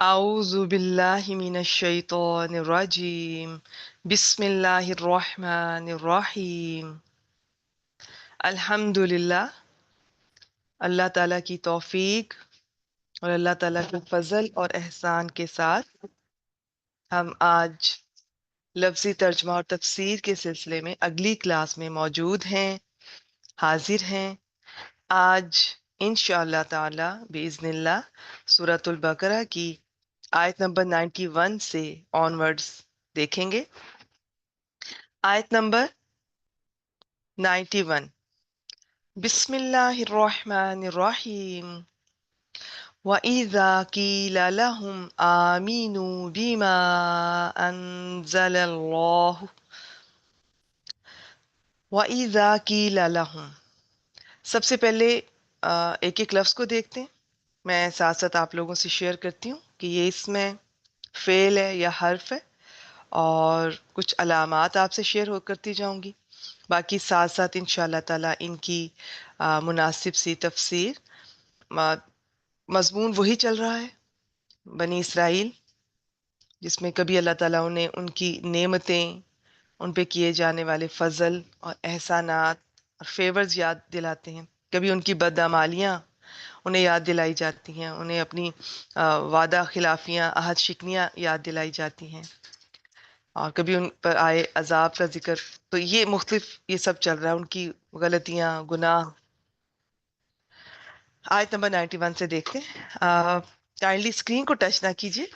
أعوذ بالله من الشيطان الرجيم بسم الله الرحمن الرحيم الحمد للہ اللہ تعالیٰ کی توفیق اور اللہ تعالیٰ کے فضل اور احسان کے ساتھ ہم آج لفظی ترجمہ اور تفسیر کے سلسلے میں اگلی کلاس میں موجود ہیں، حاضر ہیں۔ آج انشاءاللہ تعالیٰ بإذن اللہ سورۃ البقرہ کی آیت نمبر 91 سے آنورڈز دیکھیں گے۔ آیت نمبر 91، بسم اللہ الرحمن الرحیم وَإِذَا قِيلَ لَهُمْ آمِنُوا بِمَا أَنزَلَ اللَّهُ وَإِذَا قِيلَ لَهُمْ، سب سے پہلے ایک ایک لفظ کو دیکھتے ہیں۔ میں ساتھ ساتھ آپ لوگوں سے شیئر کرتی ہوں کہ یہ اس میں فعل ہے یا حرف ہے، اور کچھ علامات آپ سے شیئر ہو کرتی جاؤں گی، باقی ساتھ ساتھ انشاءاللہ تعالیٰ ان کی مناسب سی تفسیر۔ مضمون وہی چل رہا ہے، بنی اسرائیل، جس میں کبھی اللہ تعالیٰ انہیں ان کی نعمتیں، ان پہ کیے جانے والے فضل اور احسانات اور فیورز یاد دلاتے ہیں، کبھی ان کی بدعمالیاں انہیں یاد دلائی جاتی ہیں، انہیں اپنی وعدہ خلافیاں، عہد شکنیاں یاد دلائی جاتی ہیں، اور کبھی ان پر آئے عذاب کا ذکر۔ تو یہ مختلف یہ سب چل رہا ہے، ان کی غلطیاں، گناہ۔ آیت نمبر 91 سے دیکھتے ہیں۔ کائنڈلی اسکرین کو ٹچ نہ کیجیے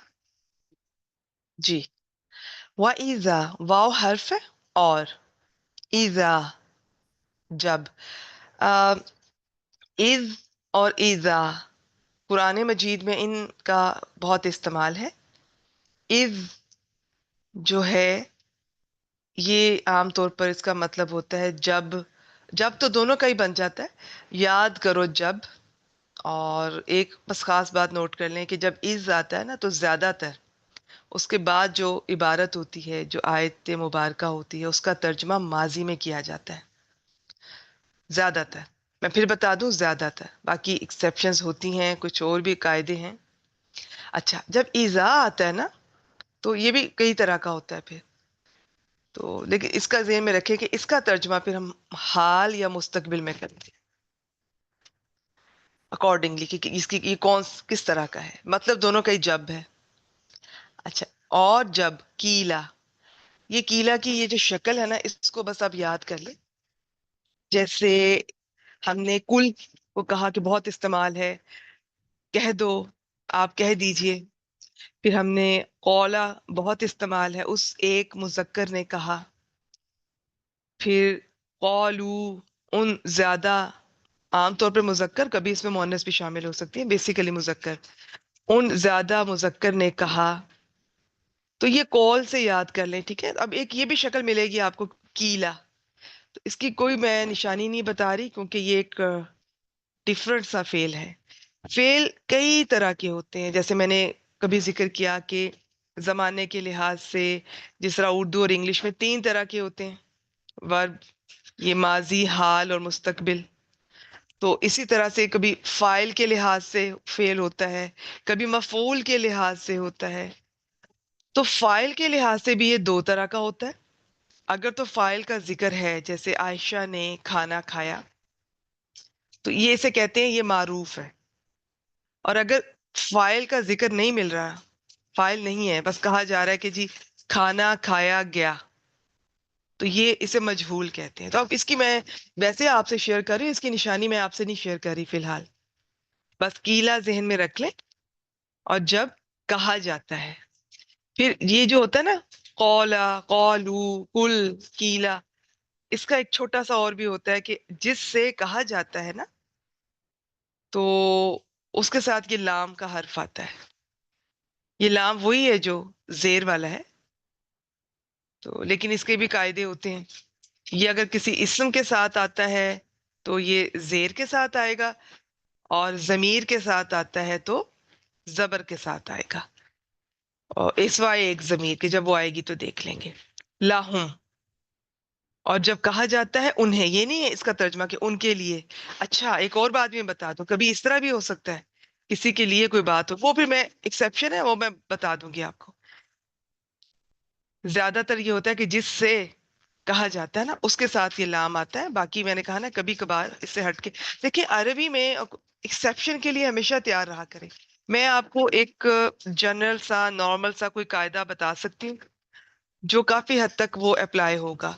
جی۔ وَإِذَا، واو حرف ہے، اور اِذَا جب۔ اِذ اور اِذَا قرآن مجید میں ان کا بہت استعمال ہے۔ اِذ جو ہے یہ عام طور پر اس کا مطلب ہوتا ہے جب۔ جب تو دونوں کا ہی بن جاتا ہے، یاد کرو جب۔ اور ایک بس خاص بات نوٹ کر لیں کہ جب از آتا ہے نا تو زیادہ تر اس کے بعد جو عبارت ہوتی ہے، جو آیت مبارکہ ہوتی ہے، اس کا ترجمہ ماضی میں کیا جاتا ہے زیادہ تر۔ میں پھر بتا دوں، زیادہ تر، باقی ایکسیپشنز ہوتی ہیں، کچھ اور بھی قاعدے ہیں۔ اچھا، جب ایزا آتا ہے نا تو یہ بھی کئی طرح کا ہوتا ہے پھر تو، لیکن اس کا ذہن میں رکھیں کہ اس کا ترجمہ پھر ہم حال یا مستقبل میں کرتے ہیں اکارڈنگلی کہ اس کی یہ کس طرح کا ہے، مطلب دونوں کا ہی جب ہے۔ اچھا، اور جب کیلا، یہ کیلا کی یہ جو شکل ہے نا، اس کو بس آپ یاد کر لیں۔ جیسے ہم نے کل کو کہا کہ بہت استعمال ہے، کہہ دو، آپ کہہ دیجئے۔ پھر ہم نے قولا بہت استعمال ہے، اس ایک مذکر نے کہا۔ پھر قولو، ان زیادہ، عام طور پہ مذکر، کبھی اس میں مؤنث بھی شامل ہو سکتی ہے، بیسیکلی مذکر۔ ان زیادہ مذکر نے کہا، تو یہ قول سے یاد کر لیں، ٹھیک ہے۔ اب ایک یہ بھی شکل ملے گی آپ کو، کیلا، تو اس کی کوئی میں نشانی نہیں بتا رہی کیونکہ یہ ایک ڈفرنٹ سا فعل ہے۔ فعل کئی طرح کے ہوتے ہیں، جیسے میں نے کبھی ذکر کیا کہ زمانے کے لحاظ سے جس طرح اردو اور انگلش میں 3 طرح کے ہوتے ہیں ورب، یہ ماضی، حال اور مستقبل۔ تو اسی طرح سے کبھی فاعل کے لحاظ سے فعل ہوتا ہے، کبھی مفعول کے لحاظ سے ہوتا ہے۔ تو فاعل کے لحاظ سے بھی یہ 2 طرح کا ہوتا ہے۔ اگر تو فاعل کا ذکر ہے، جیسے عائشہ نے کھانا کھایا، تو یہ اسے کہتے ہیں یہ معروف ہے۔ اور اگر فاعل کا ذکر نہیں مل رہا، فاعل نہیں ہے، بس کہا جا رہا ہے کہ جی کھانا کھایا گیا، تو یہ اسے مجہول کہتے ہیں۔ تو اب اس کی میں ویسے آپ سے شیئر کر رہی ہوں، اس کی نشانی میں آپ سے نہیں شیئر کر رہی فی الحال، بس کیلا ذہن میں رکھ لیں۔ اور جب کہا جاتا ہے، پھر یہ جو ہوتا ہے نا، قولا، قولو، کل، کیلا، اس کا ایک چھوٹا سا اور بھی ہوتا ہے کہ جس سے کہا جاتا ہے نا، تو اس کے ساتھ یہ لام کا حرف آتا ہے۔ یہ لام وہی ہے جو زیر والا ہے، تو لیکن اس کے بھی قاعدے ہوتے ہیں۔ یہ اگر کسی اسم کے ساتھ آتا ہے تو یہ زیر کے ساتھ آئے گا، اور ضمیر کے ساتھ آتا ہے تو زبر کے ساتھ آئے گا، اور اس وائے ایک ضمیر کی جب وہ آئے گی تو دیکھ لیں گے۔ لاہم، اور جب کہا جاتا ہے انہیں، یہ نہیں ہے اس کا ترجمہ کہ ان کے لیے۔ اچھا، ایک اور بات میں بتا دوں، کبھی اس طرح بھی ہو سکتا ہے کسی کے لیے کوئی بات ہو، وہ بھی میں ایکسیپشن ہے وہ میں بتا دوں گی آپ کو. زیادہ تر یہ ہوتا ہے کہ جس سے کہا جاتا ہے نا اس کے ساتھ یہ لام آتا ہے. باقی میں نے کہا نا کبھی کبھار اس سے ہٹ کے دیکھیں عربی میں ایکسیپشن کے لیے ہمیشہ تیار رہا کریں. میں آپ کو ایک جنرل سا نارمل سا کوئی قاعدہ بتا سکتی ہوں جو کافی حد تک وہ اپلائی ہوگا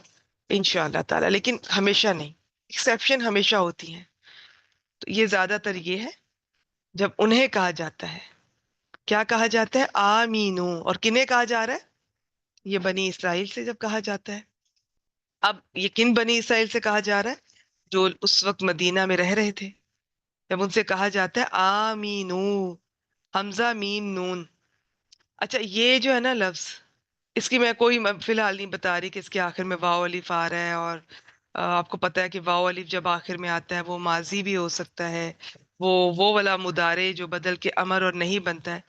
انشاءاللہ تعالی، لیکن ہمیشہ نہیں. ایکسیپشن ہمیشہ ہوتی ہیں. تو یہ زیادہ تر یہ ہے جب انہیں کہا جاتا ہے. کیا کہا جاتا ہے؟ آمینو. اور کنہیں کہا جا رہا ہے؟ یہ بنی اسرائیل سے جب کہا جاتا ہے. اب یہ کن بنی اسرائیل سے کہا جا رہا ہے؟ جو اس وقت مدینہ میں رہ رہے تھے. جب ان سے کہا جاتا ہے آمینو، حمزہ میم نون. اچھا یہ جو ہے نا لفظ، اس کی میں کوئی فی الحال نہیں بتا رہی کہ اس کے آخر میں واو الف آ رہا ہے. اور آپ کو پتا ہے کہ واو الف جب آخر میں آتا ہے وہ ماضی بھی ہو سکتا ہے، وہ والا مضارع جو بدل کے امر اور نہیں بنتا ہے.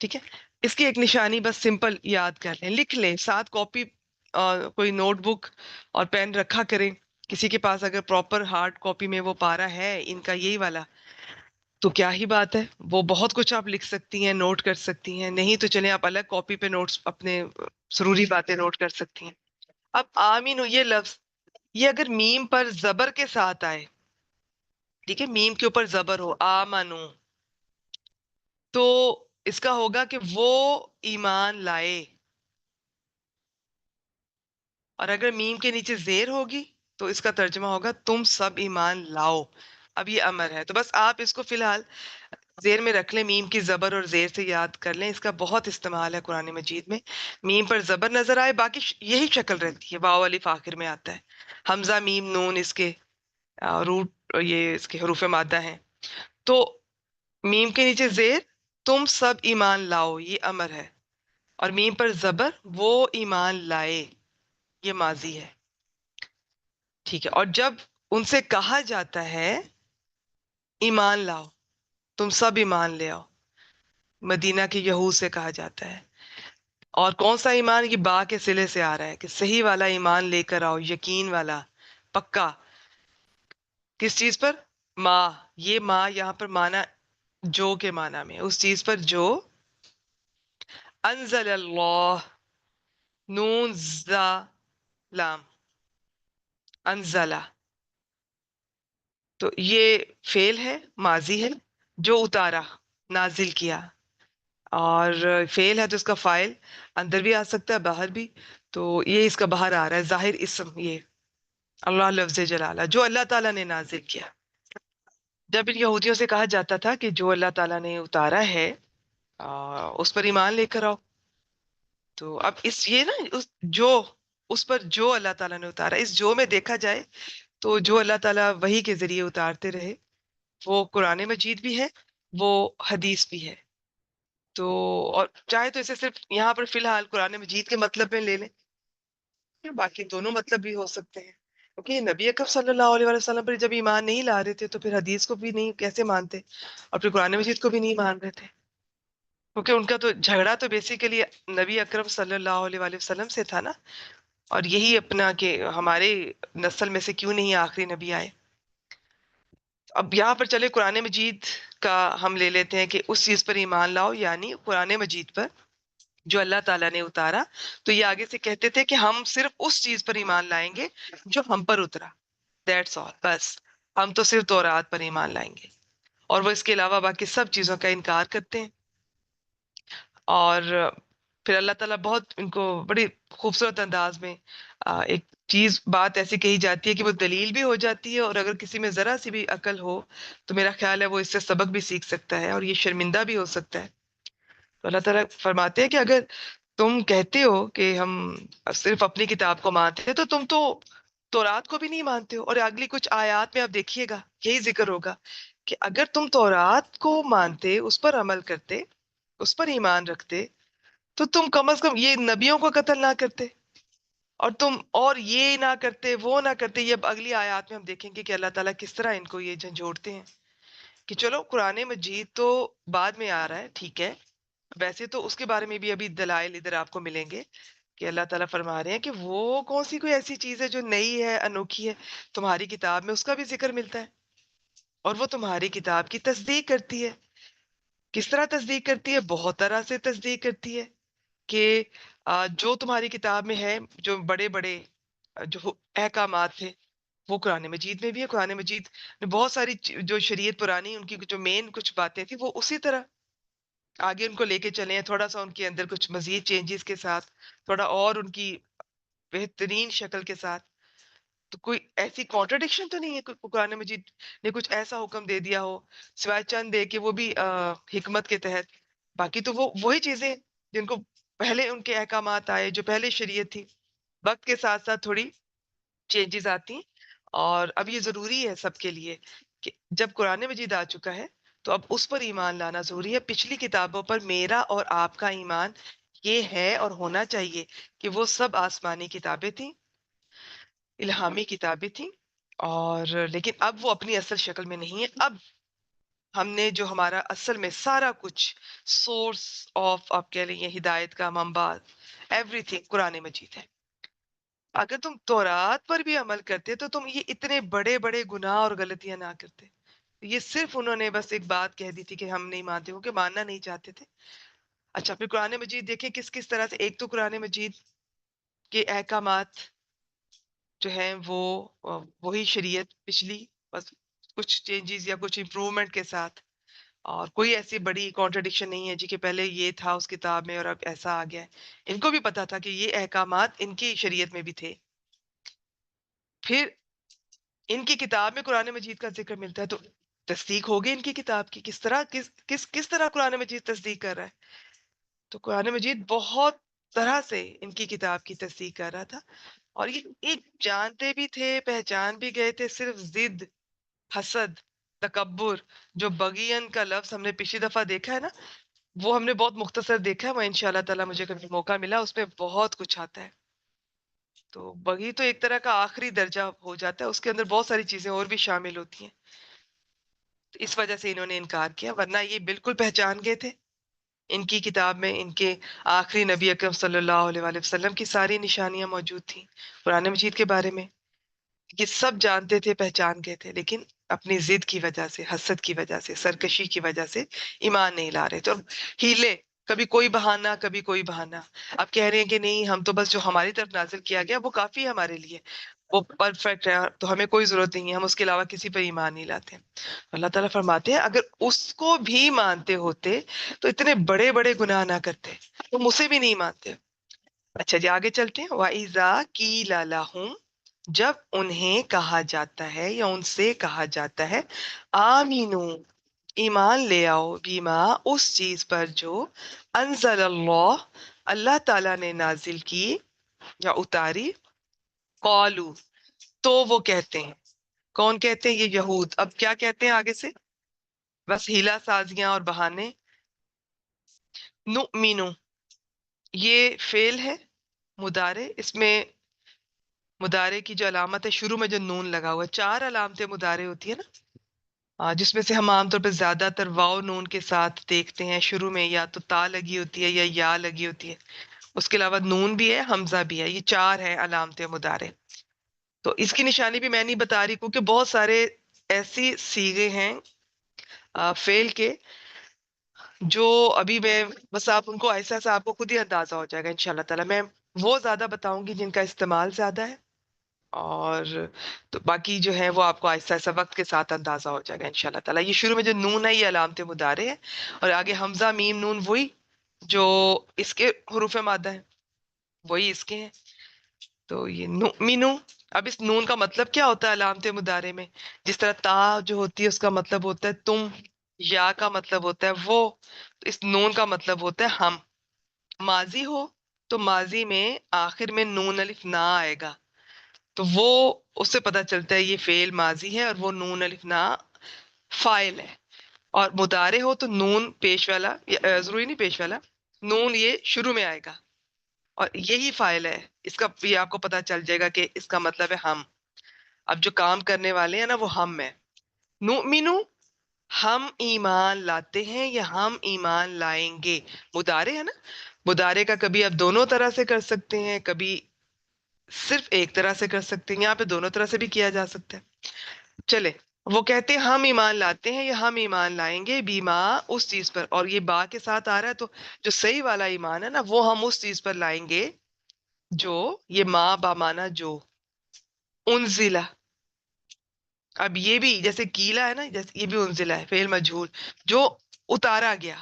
ٹھیک ہے. اس کی ایک نشانی بس سمپل یاد کر لیں، لکھ لیں ساتھ کاپی، کوئی نوٹ بک اور پین رکھا کریں. کسی کے پاس اگر پراپر ہارڈ کاپی میں وہ پارا ہے ان کا یہی والا تو کیا ہی بات ہے، وہ بہت کچھ آپ لکھ سکتی ہیں، نوٹ کر سکتی ہیں. نہیں تو چلیں آپ الگ کاپی پہ نوٹس اپنے ضروری باتیں نوٹ کر سکتی ہیں. اب آمین یہ لفظ، یہ اگر میم پر زبر کے ساتھ آئے، ٹھیک ہے، میم کے اوپر زبر ہو آمنو، تو اس کا ہوگا کہ وہ ایمان لائے. اور اگر میم کے نیچے زیر ہوگی تو اس کا ترجمہ ہوگا تم سب ایمان لاؤ. اب یہ امر ہے تو بس آپ اس کو فی الحال زیر میں رکھ لیں، میم کی زبر اور زیر سے یاد کر لیں. اس کا بہت استعمال ہے قرآن مجید میں. میم پر زبر نظر آئے، باقی یہی شکل رہتی ہے، واو الف آخر میں آتا ہے. حمزہ میم نون اس کے روٹ، یہ اس کے حروف مادہ ہیں. تو میم کے نیچے زیر، تم سب ایمان لاؤ، یہ امر ہے. اور میم پر زبر، وہ ایمان لائے، یہ ماضی ہے. ٹھیک ہے. اور جب ان سے کہا جاتا ہے ایمان لاؤ، تم سب ایمان لے آؤ، مدینہ کے یہود سے کہا جاتا ہے. اور کون سا ایمان؟ یہ با کے صلے سے آ رہا ہے کہ صحیح والا ایمان لے کر آؤ، یقین والا، پکا. کس چیز پر؟ ما. یہ ما یہاں پر مانا جو کے معنی میں، اس چیز پر جو انزل اللہ، نون زا لام، انزلہ. تو یہ فعل ہے، ماضی ہے، جو اتارا، نازل کیا. اور فعل ہے تو اس کا فاعل اندر بھی آ سکتا ہے باہر بھی. تو یہ اس کا باہر آ رہا ہے ظاہر اسم، یہ اللہ لفظ جلالہ جو اللہ تعالیٰ نے نازل کیا. جب ان یہودیوں سے کہا جاتا تھا کہ جو اللہ تعالیٰ نے اتارا ہے اس پر ایمان لے کر آؤ، تو اب اس یہ نا جو اس پر جو اللہ تعالیٰ نے اتارا، اس جو میں دیکھا جائے تو جو اللہ تعالیٰ وحی کے ذریعے اتارتے رہے وہ قرآن مجید بھی ہے، وہ حدیث بھی ہے. تو اور چاہے تو اسے صرف یہاں پر فی الحال قرآن مجید کے مطلب میں لے لیں، یا باقی دونوں مطلب بھی ہو سکتے ہیں. کیونکہ یہ نبی اکرم صلی اللہ علیہ وسلم پر جب ایمان نہیں لا رہے تھے تو پھر حدیث کو بھی نہیں کیسے مانتے، اور پھر قرآن مجید کو بھی نہیں مان رہے تھے. کیونکہ ان کا تو جھگڑا تو بیسیکلی نبی اکرم صلی اللہ علیہ وآلہ وسلم سے تھا نا. اور یہی اپنا کہ ہمارے نسل میں سے کیوں نہیں آخری نبی آئے. اب یہاں پر چلے قرآن مجید کا ہم لے لیتے ہیں کہ اس چیز پر ایمان لاؤ، یعنی قرآن مجید پر جو اللہ تعالیٰ نے اتارا. تو یہ آگے سے کہتے تھے کہ ہم صرف اس چیز پر ایمان لائیں گے جو ہم پر اترا. دیٹس آل، بس ہم تو صرف تورات پر ایمان لائیں گے، اور وہ اس کے علاوہ باقی سب چیزوں کا انکار کرتے ہیں. اور پھر اللہ تعالیٰ بہت ان کو بڑی خوبصورت انداز میں ایک چیز بات ایسی کہی جاتی ہے کہ وہ دلیل بھی ہو جاتی ہے، اور اگر کسی میں ذرا سی بھی عقل ہو تو میرا خیال ہے وہ اس سے سبق بھی سیکھ سکتا ہے اور یہ شرمندہ بھی ہو سکتا ہے. تو اللہ تعالیٰ فرماتے ہیں کہ اگر تم کہتے ہو کہ ہم صرف اپنی کتاب کو مانتے ہیں تو تم تو تورات کو بھی نہیں مانتے ہو. اور اگلی کچھ آیات میں آپ دیکھیے گا یہی ذکر ہوگا کہ اگر تم تورات کو مانتے، اس پر عمل کرتے، اس پر ایمان رکھتے، تو تم کم از کم یہ نبیوں کو قتل نہ کرتے، اور تم اور یہ نہ کرتے، وہ نہ کرتے. یہ اب اگلی آیات میں ہم دیکھیں گے کہ اللہ تعالیٰ کس طرح ان کو یہ جھنجھوڑتے ہیں کہ چلو قرآن مجید تو بعد میں آ رہا ہے، ٹھیک ہے، ویسے تو اس کے بارے میں بھی ابھی دلائل ادھر آپ کو ملیں گے کہ اللہ تعالیٰ فرما رہے ہیں کہ وہ کون سی کوئی ایسی چیز ہے جو نئی ہے، انوکھی ہے. تمہاری کتاب میں اس کا بھی ذکر ملتا ہے اور وہ تمہاری کتاب کی تصدیق کرتی ہے. کس طرح تصدیق کرتی ہے؟ بہت طرح سے تصدیق کرتی ہے کہ جو تمہاری کتاب میں ہے، جو بڑے بڑے جو احکامات تھے وہ قرآن مجید میں بھی ہے. قرآن مجید نے بہت ساری جو شریعت پرانی ان کی جو مین کچھ باتیں تھیں وہ اسی طرح آگے ان کو لے کے چلے ہیں، تھوڑا سا ان کے اندر کچھ مزید چینجز کے ساتھ، تھوڑا اور ان کی بہترین شکل کے ساتھ. تو کوئی ایسی کانٹرڈکشن تو نہیں ہے کہ قرآن مجید نے کچھ ایسا حکم دے دیا ہو سوائے چند دے کہ وہ بھی حکمت کے تحت. باقی تو وہ وہی چیزیں جن کو پہلے ان کے احکامات آئے، جو پہلے شریعت تھی، وقت کے ساتھ ساتھ تھوڑی چینجز آتی ہیں. اور اب یہ ضروری ہے سب کے لیے کہ جب قرآن مجید آ چکا ہے تو اب اس پر ایمان لانا ضروری ہے. پچھلی کتابوں پر میرا اور آپ کا ایمان یہ ہے اور ہونا چاہیے کہ وہ سب آسمانی کتابیں تھیں، الہامی کتابیں تھیں، اور لیکن اب وہ اپنی اصل شکل میں نہیں ہے. اب ہم نے جو ہمارا اصل میں سارا کچھ سورس آف آپ کہہ لیں ہدایت کا منبع ایوری تھنگ قرآن مجید ہے. اگر تم تورات پر بھی عمل کرتے تو تم یہ اتنے بڑے بڑے گناہ اور غلطیاں نہ کرتے. یہ صرف انہوں نے بس ایک بات کہہ دی تھی کہ ہم نہیں مانتے ہو، کہ ماننا نہیں چاہتے تھے. اچھا پھر قرآن مجید دیکھیں کس کس طرح سے، ایک تو قرآن مجید کے احکامات جو ہیں وہ وہی شریعت پچھلی، بس کچھ چینجز یا کچھ امپروومنٹ کے ساتھ، اور کوئی ایسی بڑی کانٹرڈکشن نہیں ہے جی کہ پہلے یہ تھا اس کتاب میں اور اب ایسا آ گیا ہے. ان کو بھی پتا تھا کہ یہ احکامات ان کی شریعت میں بھی تھے. پھر ان کی کتاب میں قرآن مجید کا ذکر ملتا ہے تو تصدیق ہوگی ان کی کتاب کی. کس طرح کس طرح قرآن مجید تصدیق کر رہا ہے؟ تو قرآن مجید بہت طرح سے ان کی کتاب کی تصدیق کر رہا تھا. اور یہ جانتے بھی تھے، پہچان بھی گئے تھے. صرف ضد، حسد، تکبر، جو بغین کا لفظ ہم نے پچھلی دفعہ دیکھا ہے نا، وہ ہم نے بہت مختصر دیکھا ہے. وہ انشاءاللہ تعالیٰ مجھے کبھی موقع ملا اس میں بہت کچھ آتا ہے. تو بغی تو ایک طرح کا آخری درجہ ہو جاتا ہے، اس کے اندر بہت ساری چیزیں اور بھی شامل ہوتی ہیں. تو اس وجہ سے انہوں نے انکار کیا، ورنہ یہ بالکل پہچان گئے تھے. ان کی کتاب میں ان کے آخری نبی اکرم صلی اللہ علیہ وآلہ وسلم کی ساری نشانیاں موجود تھیں قرآن مجید کے بارے میں. یہ سب جانتے تھے، پہچان گئے تھے، لیکن اپنی ضد کی وجہ سے، حسد کی وجہ سے، سرکشی کی وجہ سے ایمان نہیں لا رہے تھے. اور ہیلے، کبھی کوئی بہانہ کبھی کوئی بہانہ. اب کہہ رہے ہیں کہ نہیں ہم تو بس جو ہماری طرف نازل کیا گیا وہ کافی ہے ہمارے لیے، وہ پرفیکٹ ہے تو ہمیں کوئی ضرورت نہیں ہے، ہم اس کے علاوہ کسی پر ایمان نہیں لاتے. اللہ تعالیٰ فرماتے ہیں اگر اس کو بھی مانتے ہوتے تو اتنے بڑے بڑے گناہ نہ کرتے، تم اسے بھی نہیں مانتے. اچھا جی آگے چلتے ہیں. وَإِذَا قِيلَ لَهُمْ، جب انہیں کہا جاتا ہے یا ان سے کہا جاتا ہے آمینو، ایمان لے آؤ، بیما، اس چیز پر جو انزل اللہ، اللہ تعالیٰ نے نازل کی یا اتاری، قالو، تو وہ کہتے ہیں. کون کہتے ہیں؟ یہ یہود. اب کیا کہتے ہیں آگے سے؟ بس ہیلا سازیاں اور بہانے. نؤمنو، یہ فعل ہے مضارع، اس میں مضارع کی جو علامت ہے شروع میں جو نون لگا ہوا ہے، چار علامتیں مضارع ہوتی ہے نا، جس میں سے ہم عام طور پہ زیادہ تر واو نون کے ساتھ دیکھتے ہیں. شروع میں یا تو تا لگی ہوتی ہے یا یا لگی ہوتی ہے، اس کے علاوہ نون بھی ہے، حمزہ بھی ہے. یہ چار ہیں علامتیں مضارع. تو اس کی نشانی بھی میں نہیں بتا رہی کیونکہ بہت سارے ایسی صیغے ہیں فعل کے جو ابھی میں بس آپ ان کو ایسا ایسا آپ کو خود ہی اندازہ ہو جائے گا انشاءاللہ تعالیٰ. میں وہ زیادہ بتاؤں گی جن کا استعمال زیادہ ہے، اور تو باقی جو ہے وہ آپ کو آہستہ آہستہ وقت کے ساتھ اندازہ ہو جائے گا انشاءاللہ تعالیٰ. یہ شروع میں جو نون ہے یہ علامت مضارع ہے، اور آگے حمزہ میم نون وہی جو اس کے حروف مادہ ہیں، وہی اس کے ہیں. تو یہ نؤمنو، اب اس نون کا مطلب کیا ہوتا ہے علامت مضارع میں؟ جس طرح تا جو ہوتی ہے اس کا مطلب ہوتا ہے تم، یا کا مطلب ہوتا ہے وہ، تو اس نون کا مطلب ہوتا ہے ہم. ماضی ہو تو ماضی میں آخر میں نون الف نہ آئے گا، تو وہ اس سے پتہ چلتا ہے یہ فعل ماضی ہے، اور وہ نون الف نہ فاعل ہے. اور مضارع ہو تو نون پیش والا، ضروری نہیں پیش والا، نون یہ شروع میں آئے گا اور یہی فاعل ہے. اس کا بھی آپ کو پتہ چل جائے گا کہ اس کا مطلب ہے ہم. اب جو کام کرنے والے ہیں نا وہ ہم ہے. نؤمنو، ہم ایمان لاتے ہیں یا ہم ایمان لائیں گے. مضارع ہے نا، مضارع کا کبھی آپ دونوں طرح سے کر سکتے ہیں، کبھی صرف ایک طرح سے کر سکتے ہیں. یہاں پہ دونوں طرح سے بھی کیا جا سکتا ہے. چلے وہ کہتے ہیں ہم ایمان لاتے ہیں یا ہم ایمان لائیں گے بیما اس چیز پر، اور یہ با کے ساتھ آ رہا ہے، تو جو صحیح والا ایمان ہے نا وہ ہم اس چیز پر لائیں گے جو، یہ ماں با مانا جو، انزلہ. اب یہ بھی جیسے کیلا ہے نا، جیسے یہ بھی انزلہ ہے، فعل مجہول، جو اتارا گیا،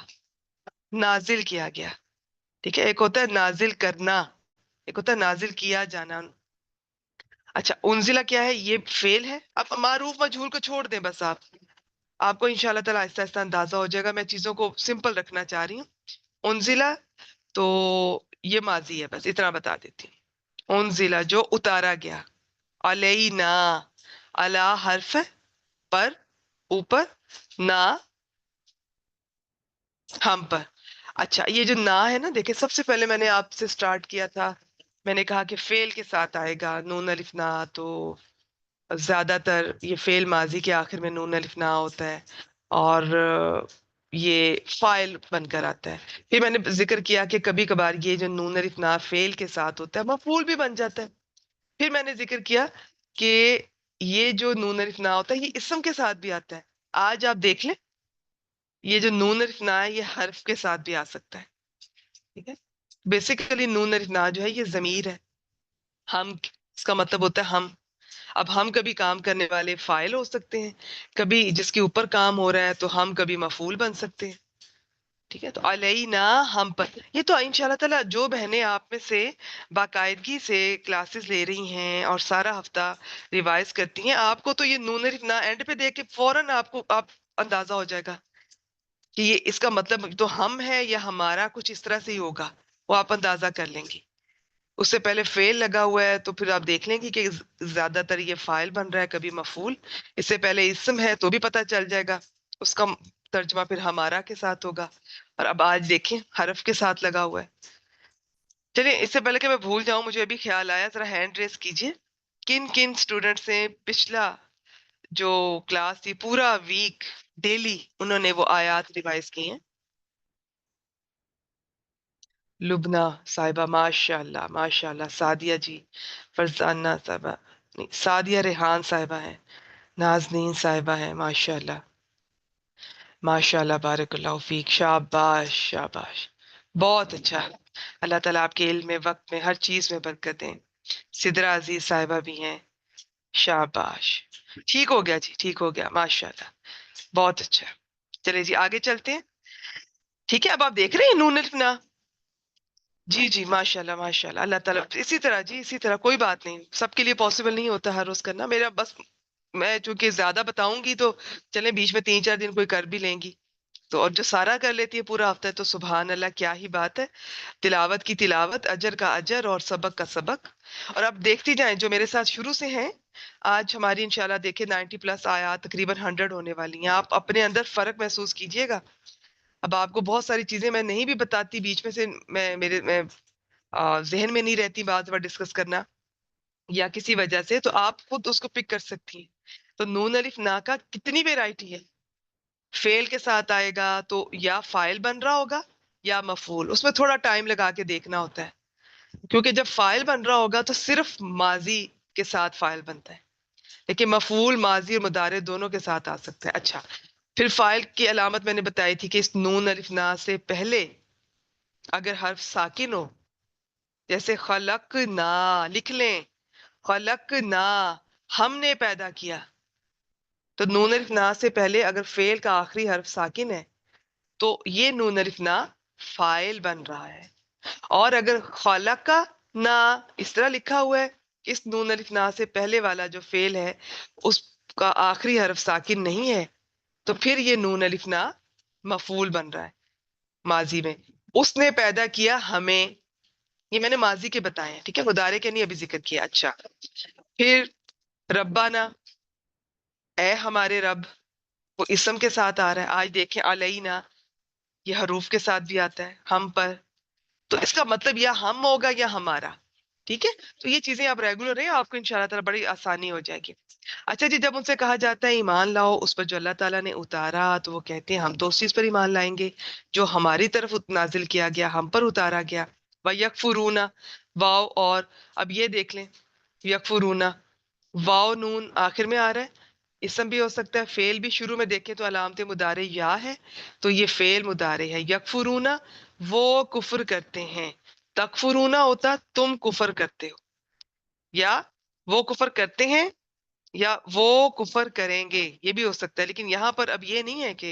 نازل کیا گیا. ٹھیک ہے، ایک ہوتا ہے نازل کرنا، ایک ہوتا ہے نازل کیا جانا. اچھا انزلہ کیا ہے؟ یہ فعل ہے. اب معروف مجہول کو چھوڑ دیں بس، آپ کو انشاءاللہ تعالیٰ آہستہ آہستہ اندازہ ہو جائے گا. میں چیزوں کو سمپل رکھنا چاہ رہی ہوں. انزلہ تو یہ ماضی ہے، بس اتنا بتا دیتی ہوں. انزلہ جو اتارا گیا، علینا، علی حرف ہے، پر، اوپر، نا ہم پر. اچھا یہ جو نا ہے نا، دیکھیں سب سے پہلے میں نے آپ سے سٹارٹ کیا تھا، میں نے کہا کہ فعل کے ساتھ آئے گا نون الف نا، تو زیادہ تر یہ فعل ماضی کے آخر میں نون الف نا ہوتا ہے، اور یہ فاعل بن کر آتا ہے. پھر میں نے ذکر کیا کہ کبھی کبھار یہ جو نون الف نا فعل کے ساتھ ہوتا ہے مفعول بھی بن جاتا ہے. پھر میں نے ذکر کیا کہ یہ جو نون الف نا ہوتا ہے یہ اسم کے ساتھ بھی آتا ہے. آج آپ دیکھ لیں یہ جو نون الف نا ہے یہ حرف کے ساتھ بھی آ سکتا ہے. ٹھیک ہے، بیسیکلی نون الف نا جو ہے یہ ضمیر ہے، ہم، اس کا مطلب ہوتا ہے ہم. اب ہم کبھی کام کرنے والے فاعل ہو سکتے ہیں، کبھی جس کے اوپر کام ہو رہا ہے تو ہم کبھی مفعول بن سکتے ہیں. ٹھیک ہے، تو علینا ہم پر. یہ تو انشاءاللہ تعالیٰ جو بہنیں آپ میں سے باقاعدگی سے کلاسز لے رہی ہیں اور سارا ہفتہ ریوائز کرتی ہیں، آپ کو تو یہ نون الف نا اینڈ پہ دیکھ کے فوراً آپ اندازہ ہو جائے گا کہ یہ اس کا مطلب تو ہم ہے یا ہمارا کچھ اس طرح سے ہی ہوگا، وہ آپ اندازہ کر لیں گی. اس سے پہلے فعل لگا ہوا ہے تو پھر آپ دیکھ لیں گی کہ زیادہ تر یہ فاعل بن رہا ہے، کبھی مفعول. اس سے پہلے اسم ہے تو بھی پتہ چل جائے گا، اس کا ترجمہ پھر ہمارا کے ساتھ ہوگا. اور اب آج دیکھیں حرف کے ساتھ لگا ہوا ہے. چلیے اس سے پہلے کہ میں بھول جاؤں، مجھے ابھی خیال آیا، ذرا ہینڈ ریس کیجئے. کن کن سٹوڈنٹس نے پچھلا جو کلاس تھی پورا ویک ڈیلی انہوں نے وہ آیات ریوائز کی ہیں؟ لبنہ صاحبہ ماشاء اللہ ماشاء اللہ، سعدیہ جی، فرزانہ صاحبہ، نہیں سعدیہ ریحان صاحبہ ہیں، نازنین صاحبہ ہیں، ماشاء اللہ ماشاء اللہ، بارک اللہ فیک، شاباش شاباش، بہت اچھا. اللہ تعالیٰ آپ کے علم میں، وقت میں، ہر چیز میں برکت دیں. سدرا عزیز صاحبہ بھی ہیں، شاباش. ٹھیک ہو گیا جی، ٹھیک ہو گیا، ماشاء اللہ، بہت اچھا. چلے جی آگے چلتے ہیں. ٹھیک ہے، اب آپ دیکھ رہے ہیں نون الف نا. جی جی ماشاء اللہ ماشاء اللہ، اللہ تعالیٰ اسی طرح جی، اسی طرح. کوئی بات نہیں، سب کے لیے پاسبل نہیں ہوتا ہر روز کرنا. میرا بس میں چونکہ زیادہ بتاؤں گی تو چلیں بیچ میں 3 4 دن کوئی کر بھی لیں گی، تو اور جو سارا کر لیتی ہے پورا ہفتہ ہے تو سبحان اللہ، کیا ہی بات ہے. تلاوت کی تلاوت، اجر کا اجر، اور سبق کا سبق. اور اب دیکھتی جائیں جو میرے ساتھ شروع سے ہیں، آج ہماری انشاءاللہ دیکھیں 90 پلس آیات تقریباً 100 ہونے والی ہیں. آپ اپنے اندر فرق محسوس کیجئے گا. اب آپ کو بہت ساری چیزیں میں نہیں بھی بتاتی بیچ میں سے، میں ذہن میں نہیں رہتی بات بار ڈسکس کرنا یا کسی وجہ سے، تو آپ خود اس کو پک کر سکتی ہیں. تو نون الف نا کا کتنی ویرائٹی ہے. فعل کے ساتھ آئے گا تو یا فاعل بن رہا ہوگا یا مفعول، اس میں تھوڑا ٹائم لگا کے دیکھنا ہوتا ہے، کیونکہ جب فاعل بن رہا ہوگا تو صرف ماضی کے ساتھ فاعل بنتا ہے، لیکن مفعول ماضی اور مضارع دونوں کے ساتھ آ سکتا ہے. اچھا پھر فاعل کی علامت میں نے بتائی تھی کہ اس نون الف نا سے پہلے اگر حرف ساکن ہو، جیسے خلق نا، لکھ لیں خلق نا، ہم نے پیدا کیا، تو نون الف نا سے پہلے اگر فعل کا آخری حرف ساکن ہے تو یہ نون الف نا فاعل بن رہا ہے. اور اگر خلق کا نا اس طرح لکھا ہوا ہے کہ اس نون الف نا سے پہلے والا جو فعل ہے اس کا آخری حرف ساکن نہیں ہے، تو پھر یہ نون الف نا مفعول بن رہا ہے ماضی میں. اس نے پیدا کیا ہمیں، یہ میں نے ماضی کے بتائے ہیں، ٹھیک ہے، مضارع کے نہیں ابھی ذکر کیا. اچھا پھر ربنا، اے ہمارے رب، وہ اسم کے ساتھ آ رہا ہے. آج دیکھیں علینا، یہ حروف کے ساتھ بھی آتا ہے، ہم پر، تو اس کا مطلب یا ہم ہوگا یا ہمارا. ٹھیک ہے، تو یہ چیزیں آپ ریگولر ہیں، آپ کو انشاءاللہ تعالیٰ بڑی آسانی ہو جائے گی. اچھا جی، جب ان سے کہا جاتا ہے ایمان لاؤ اس پر جو اللہ تعالیٰ نے اتارا، تو وہ کہتے ہیں ہم تو اس چیز پر ایمان لائیں گے جو ہماری طرف نازل کیا گیا، ہم پر اتارا گیا. وَيَكْفُرُونَ، واو، اور اب یہ دیکھ لیں یکفرون، واو نون آخر میں آ رہا ہے، اسم بھی ہو سکتا ہے، فعل بھی شروع میں دیکھیں تو علامت مضارع یا ہے، تو یہ فعل مضارع ہے. یکفرون وہ کفر کرتے ہیں، تکفرون ہوتا تم کفر کرتے ہو، یا وہ کفر کرتے ہیں یا وہ کفر کریں گے، یہ بھی ہو سکتا ہے. لیکن یہاں پر اب یہ نہیں ہے کہ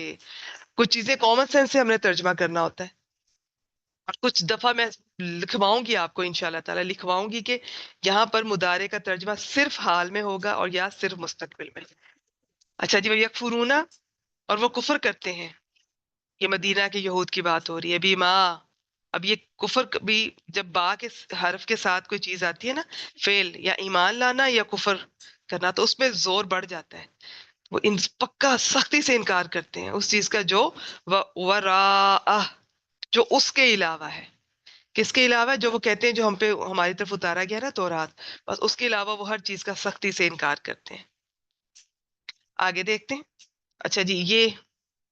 کچھ چیزیں کامن سینس سے ہم نے ترجمہ کرنا ہوتا ہے، اور کچھ دفعہ میں لکھواؤں گی آپ کو انشاءاللہ تعالی، لکھواؤں گی کہ یہاں پر مضارع کا ترجمہ صرف حال میں ہوگا اور یا صرف مستقبل میں. اچھا جی، یکفرون اور وہ کفر کرتے ہیں، یہ مدینہ کے یہود کی بات ہو رہی ہے. ابھی ماں، اب یہ کفر بھی جب با کے حرف کے ساتھ کوئی چیز آتی ہے نا، فعل یا ایمان لانا یا کفر کرنا، تو اس میں زور بڑھ جاتا ہے. وہ پکا سختی سے انکار کرتے ہیں اس چیز کا جو وراء، جو اس کے علاوہ ہے. کس کے علاوہ ہے؟ جو وہ کہتے ہیں جو ہم پہ ہماری طرف اتارا گیا نا تورات، بس اس کے علاوہ وہ ہر چیز کا سختی سے انکار کرتے ہیں. آگے دیکھتے ہیں. اچھا جی، یہ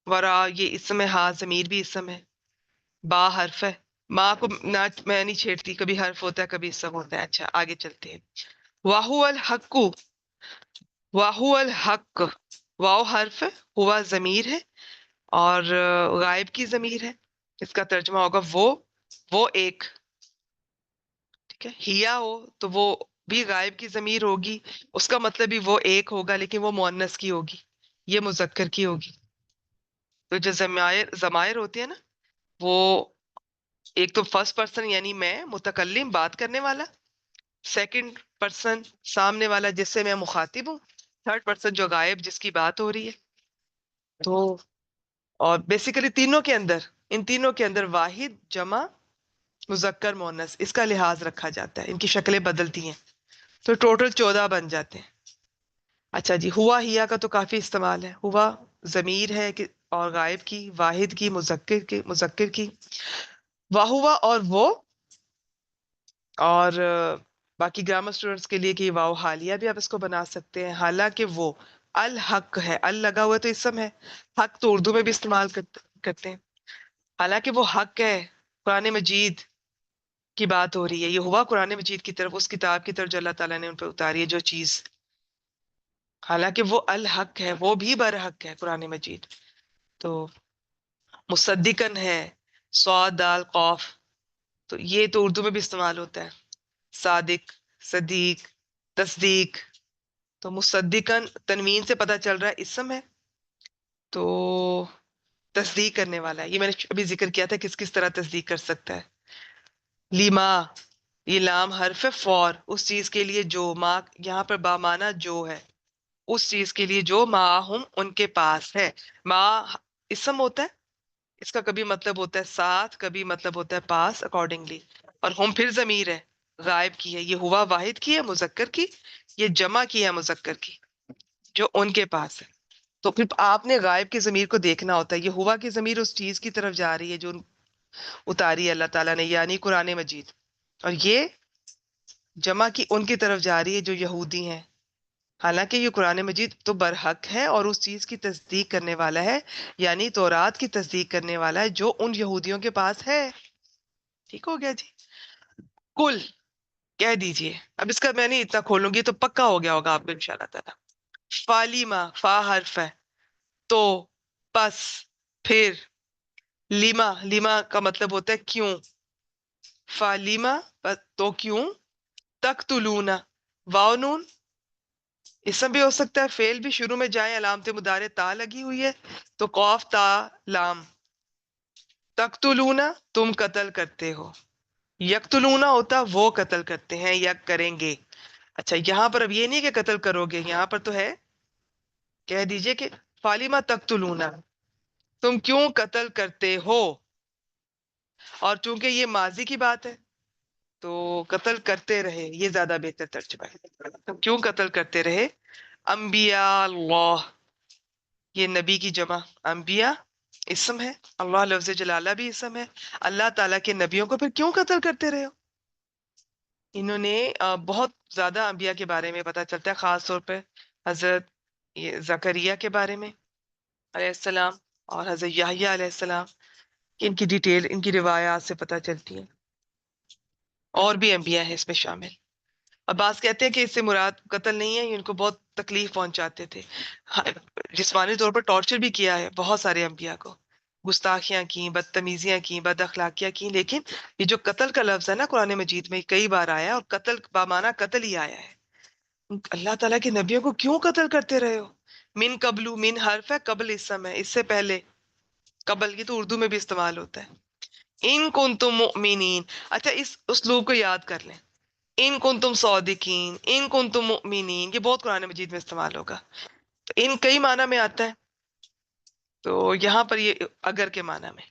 ورا یہ اسم ہے، ہا ضمیر بھی اسم ہے، با حرف ہے. ماں کو نہ میں نہیں چھیڑتی، کبھی حرف ہوتا ہے کبھی اسم ہوتا ہے. اچھا آگے چلتے ہیں. واہو الحق، واہو الحق، واو حرف ہے، ہوا ضمیر ہے، اور غائب کی ضمیر ہے. اس کا ترجمہ ہوگا وہ ایک. ٹھیک ہے، ہیا ہو تو وہ بھی غائب کی ضمیر ہوگی، اس کا مطلب بھی وہ ایک ہوگا، لیکن وہ مؤنث کی ہوگی، یہ مذکر کی ہوگی. تو جو ضمائر ہوتے ہیں نا، وہ ایک تو فرسٹ پرسن یعنی میں متکلم بات کرنے والا، سیکنڈ پرسن سامنے والا جس سے میں مخاطب ہوں، تھرڈ پرسن جو غائب جس کی بات ہو رہی ہے. تو اور بیسیکلی ان تینوں کے اندر واحد، جمع، مذکر، مؤنث، اس کا لحاظ رکھا جاتا ہے. ان کی شکلیں بدلتی ہیں تو ٹوٹل 14 بن جاتے ہیں. اچھا جی، ہوا ہیا کا تو کافی استعمال ہے. ہوا ضمیر ہے اور غائب کی، واحد کی، مذکر کی. واہوا اور وہ، اور باقی گرامر اسٹوڈنٹس کے لیے کہ واو حالیہ بھی آپ اس کو بنا سکتے ہیں. حالانکہ وہ الحق ہے، ال لگا ہوا تو اسم ہے، حق تو اردو میں بھی استعمال کرتے ہیں. حالانکہ وہ حق ہے، قرآن مجید کی بات ہو رہی ہے. یہ ہوا قرآن مجید کی طرف، اس کتاب کی طرف جو اللہ تعالیٰ نے ان پہ اتاری ہے جو چیز. حالانکہ وہ الحق ہے، وہ بھی برحق ہے قرآن مجید. تو مصدقن ہے، صاد دال قاف، تو یہ تو اردو میں بھی استعمال ہوتا ہے. صادق، صدیق، تصدیق. تو مصدقن تنوین سے پتہ چل رہا ہے اسم ہے، تو تصدیق کرنے والا ہے. یہ میں نے ابھی ذکر کیا تھا کس کس طرح تصدیق کر سکتا ہے. لیما، یہ لام حرف ہے فور، اس چیز کے لیے جو، ما یہاں پر با مانا جو ہے، اس چیز کے لیے جو معہم ان کے پاس ہے. ما اسم ہوتا ہے، اس کا کبھی مطلب ہوتا ہے ساتھ، کبھی مطلب ہوتا ہے پاس، اکارڈنگلی. اور ہم پھر ضمیر ہے، غائب کی ہے. یہ ہوا واحد کی ہے، مذکر کی، یہ جمع کی ہے، مذکر کی، جو ان کے پاس ہے. تو پھر آپ نے غائب کی ضمیر کو دیکھنا ہوتا ہے. یہ ہوا کی ضمیر اس چیز کی طرف جا رہی ہے جو اتاری ہے اللہ تعالیٰ نے، یعنی قرآن مجید. اور یہ جمع کی ان کی طرف جا رہی ہے جو یہودی ہیں. حالانکہ یہ قرآن مجید تو برحق ہے اور اس چیز کی تصدیق کرنے والا ہے، یعنی تورات کی تصدیق کرنے والا ہے جو ان یہودیوں کے پاس ہے. ٹھیک ہو گیا جی. کل کہہ دیجئے. اب اس کا میں نہیں اتنا کھولوں گی تو پکا ہو گیا ہوگا آپ کو انشاءاللہ تعالیٰ. فالیما، فا حرف ہے، تو، پس، پھر. لیما، لیما کا مطلب ہوتا ہے کیوں. فالیما تو کیوں. تقتلون، واو نون اسم بھی ہو سکتا ہے، فعل بھی شروع میں جائیں، علامت مضارع تا لگی ہوئی ہے تو قاف تا لام. تقتلون تم قتل کرتے ہو، یقتلون ہوتا وہ قتل کرتے ہیں یا کریں گے. اچھا یہاں پر اب یہ نہیں کہ قتل کرو گے، یہاں پر تو ہے، کہہ دیجئے کہ فالیما تقتلون، تم کیوں قتل کرتے ہو. اور چونکہ یہ ماضی کی بات ہے تو قتل کرتے رہے یہ زیادہ بہتر ترجمہ ہے. تم کیوں قتل کرتے رہے. انبیاء اللہ، یہ نبی کی جمع، انبیاء اسم ہے، اللہ لفظ جلالہ بھی اسم ہے. اللہ تعالیٰ کے نبیوں کو پھر کیوں قتل کرتے رہے ہو. انہوں نے بہت زیادہ انبیاء کے بارے میں پتہ چلتا ہے، خاص طور پہ حضرت زکریا کے بارے میں علیہ السلام اور حضرت یحییٰ علیہ السلام، ان کی ڈیٹیل، ان کی روایات سے پتہ چلتی ہے. اور بھی انبیاء ہیں اس میں شامل. اور بعض کہتے ہیں کہ اس سے مراد قتل نہیں ہے، یہ ان کو بہت تکلیف پہنچاتے تھے، ہاں، جسمانی طور پر ٹارچر بھی کیا ہے بہت سارے انبیاء کو، گستاخیاں کی، بدتمیزیاں کی، بد اخلاقیاں کی، لیکن یہ جو قتل کا لفظ ہے نا قرآن مجید میں کئی بار آیا ہے، اور قتل بامانہ قتل ہی آیا ہے۔ اللہ تعالیٰ کے نبیوں کو کیوں قتل کرتے رہے ہو؟ من قبلو، من حرف ہے، قبل اسم ہے، اس سے پہلے، قبل یہ تو اردو میں بھی استعمال ہوتا ہے۔ ان کنتم مؤمنین، اچھا اس اسلوب کو یاد کر لیں، ان کنتم صادقین، ان کنتم مؤمنین، یہ بہت قرآن مجید میں استعمال ہوگا، تو ان کئی معنی میں آتا ہے، تو یہاں پر یہ اگر کے معنی میں،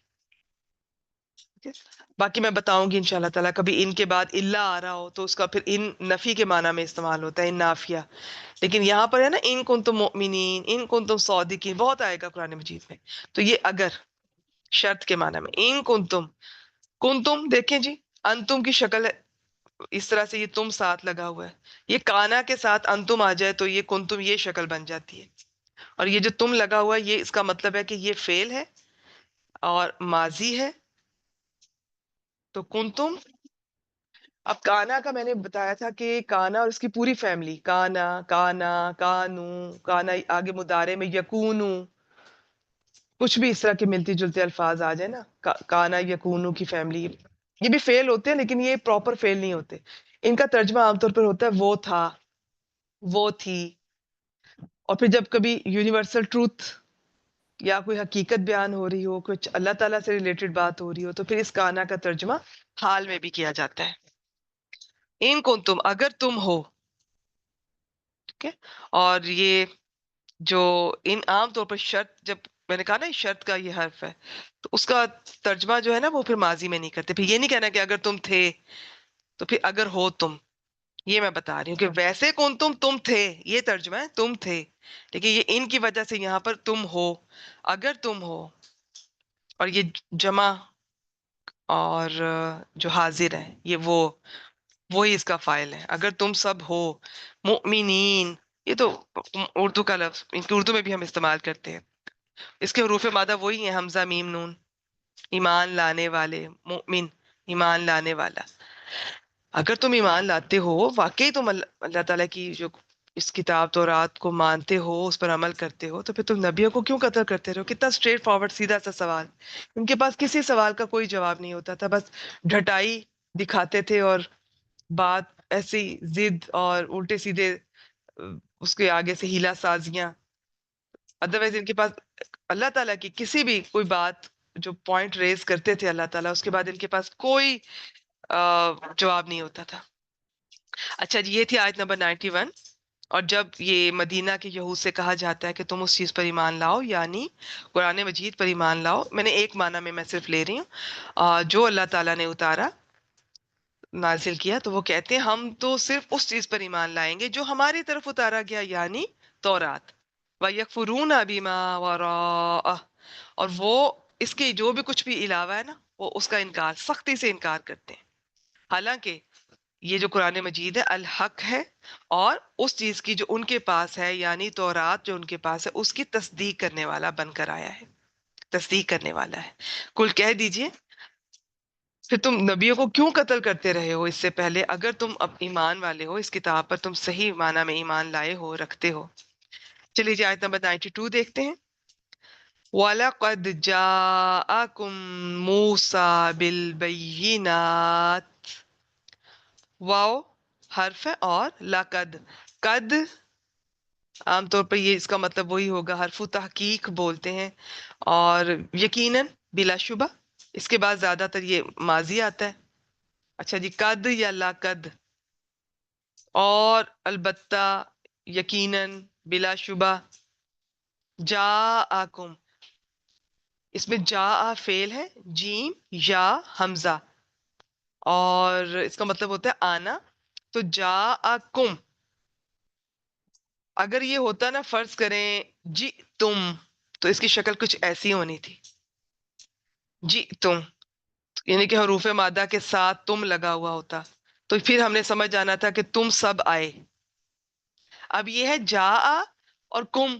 ٹھیک ہے؟ باقی میں بتاؤں گی انشاءاللہ تعالیٰ، کبھی ان کے بعد اللہ آ رہا ہو تو اس کا پھر ان نفی کے معنی میں استعمال ہوتا ہے، ان نافیہ، لیکن یہاں پر ہے نا ان کنتم مؤمنین، ان کنتم صادقین، بہت آئے گا قرآن مجید میں، تو یہ اگر شرط کے معنی میں، ان کنتم، کنتم دیکھیں جی، انتم کی شکل ہے، اس طرح سے یہ تم ساتھ لگا ہوا ہے، یہ کانا کے ساتھ انتم آ جائے تو یہ کنتم یہ شکل بن جاتی ہے، اور یہ جو تم لگا ہوا ہے یہ اس کا مطلب ہے کہ یہ فعل ہے اور ماضی ہے، تو کنتم، اب کانا کا میں نے بتایا تھا کہ کانا اور اس کی پوری فیملی، کانا، کانا، کانو، کانا آگے مضارع میں یکونو، کچھ بھی اس طرح کے ملتی جلتے الفاظ آ جائے نا، کانا یکونو کی فیملی، یہ بھی فعل ہوتے ہیں لیکن یہ پراپر فعل نہیں ہوتے، ان کا ترجمہ عام طور پر ہوتا ہے وہ تھا، وہ تھی، اور پھر جب کبھی یونیورسل ٹروتھ یا کوئی حقیقت بیان ہو رہی ہو، کچھ اللہ تعالیٰ سے ریلیٹڈ بات ہو رہی ہو، تو پھر اس کانا کا ترجمہ حال میں بھی کیا جاتا ہے، ان کن تم، اگر تم ہو، ٹھیک ہے؟ اور یہ جو ان عام طور پر شرط، جب میں نے کہا نا شرط کا یہ حرف ہے، تو اس کا ترجمہ جو ہے نا وہ پھر ماضی میں نہیں کرتے، پھر یہ نہیں کہنا کہ اگر تم تھے، تو پھر اگر ہو تم، یہ میں بتا رہی ہوں کہ ویسے کون تم تھے، یہ ترجمہ ہے تم تھے، لیکن یہ ان کی وجہ سے یہاں پر تم ہو، اگر تم ہو، اور یہ جمع اور جو حاضر ہے یہ وہی اس کا فاعل ہے، اگر تم سب ہو مؤمنین، یہ تو اردو کا لفظ، ان کی اردو میں بھی ہم استعمال کرتے ہیں، اس کے حروف مادہ وہی ہیں، حمزہ میم نون، ایمان لانے والے، مؤمن ایمان لانے والا، اگر تم ایمان لاتے ہو، واقعی تم اللہ تعالیٰ کی جو اس کتاب تورات کو مانتے ہو، اس پر عمل کرتے ہو، تو پھر تم نبیوں کو کیوں قتل کرتے رہو؟ کتنا اسٹریٹ فارورڈ سیدھا سا سوال، ان کے پاس کسی سوال کا کوئی جواب نہیں ہوتا تھا، بس ڈھٹائی دکھاتے تھے، اور بات ایسی ضد اور الٹے سیدھے اس کے آگے سے ہیلا سازیاں، ادروائز ان کے پاس اللہ تعالیٰ کی کسی بھی کوئی بات جو پوائنٹ ریز کرتے تھے اللہ تعالیٰ، اس کے بعد ان کے پاس کوئی جواب نہیں ہوتا تھا۔ اچھا جی، یہ تھی آیت نمبر 91، اور جب یہ مدینہ کے یہود سے کہا جاتا ہے کہ تم اس چیز پر ایمان لاؤ، یعنی قرآن مجید پر ایمان لاؤ، میں نے ایک معنی میں صرف لے رہی ہوں، جو اللہ تعالیٰ نے اتارا، نازل کیا، تو وہ کہتے ہیں ہم تو صرف اس چیز پر ایمان لائیں گے جو ہماری طرف اتارا گیا، یعنی تورات، وَيَكْفُرُونَ بِمَا وَرَاءَهُ، اور وہ اس کے جو بھی کچھ بھی علاوہ ہے نا، وہ اس کا انکار، سختی سے انکار کرتے ہیں، حالانکہ یہ جو قرآن مجید ہے الحق ہے، اور اس چیز کی جو ان کے پاس ہے، یعنی تورات جو ان کے پاس ہے، اس کی تصدیق کرنے والا بن کر آیا ہے، تصدیق کرنے والا ہے۔ کل کہہ دیجئے، پھر تم نبیوں کو کیوں قتل کرتے رہے ہو اس سے پہلے، اگر تم اب ایمان والے ہو، اس کتاب پر تم صحیح معنی میں ایمان لائے ہو، رکھتے ہو۔ چلیے جی آیت نمبر 92 دیکھتے ہیں۔ وَلَقَدْ جَاءَكُم مُوسَىٰ بِالْبَيِّنَاتِ، واو حرف ہے، اور لقد، قد عام طور پر یہ اس کا مطلب وہی ہوگا، حرف تحقیق بولتے ہیں، اور یقیناً بلا شبہ، اس کے بعد زیادہ تر یہ ماضی آتا ہے۔ اچھا جی، قد یا لقد، اور البتہ، یقیناً، بلا شبہ، جاءکم، اس میں جاء فعل ہے، جیم یا حمزہ، اور اس کا مطلب ہوتا ہے آنا، تو جاءکم، اگر یہ ہوتا نا فرض کریں جی تم، تو اس کی شکل کچھ ایسی ہونی تھی، جی تم، یعنی کہ حروف مادہ کے ساتھ تم لگا ہوا ہوتا، تو پھر ہم نے سمجھ جانا تھا کہ تم سب آئے۔ اب یہ ہے جا اور کم،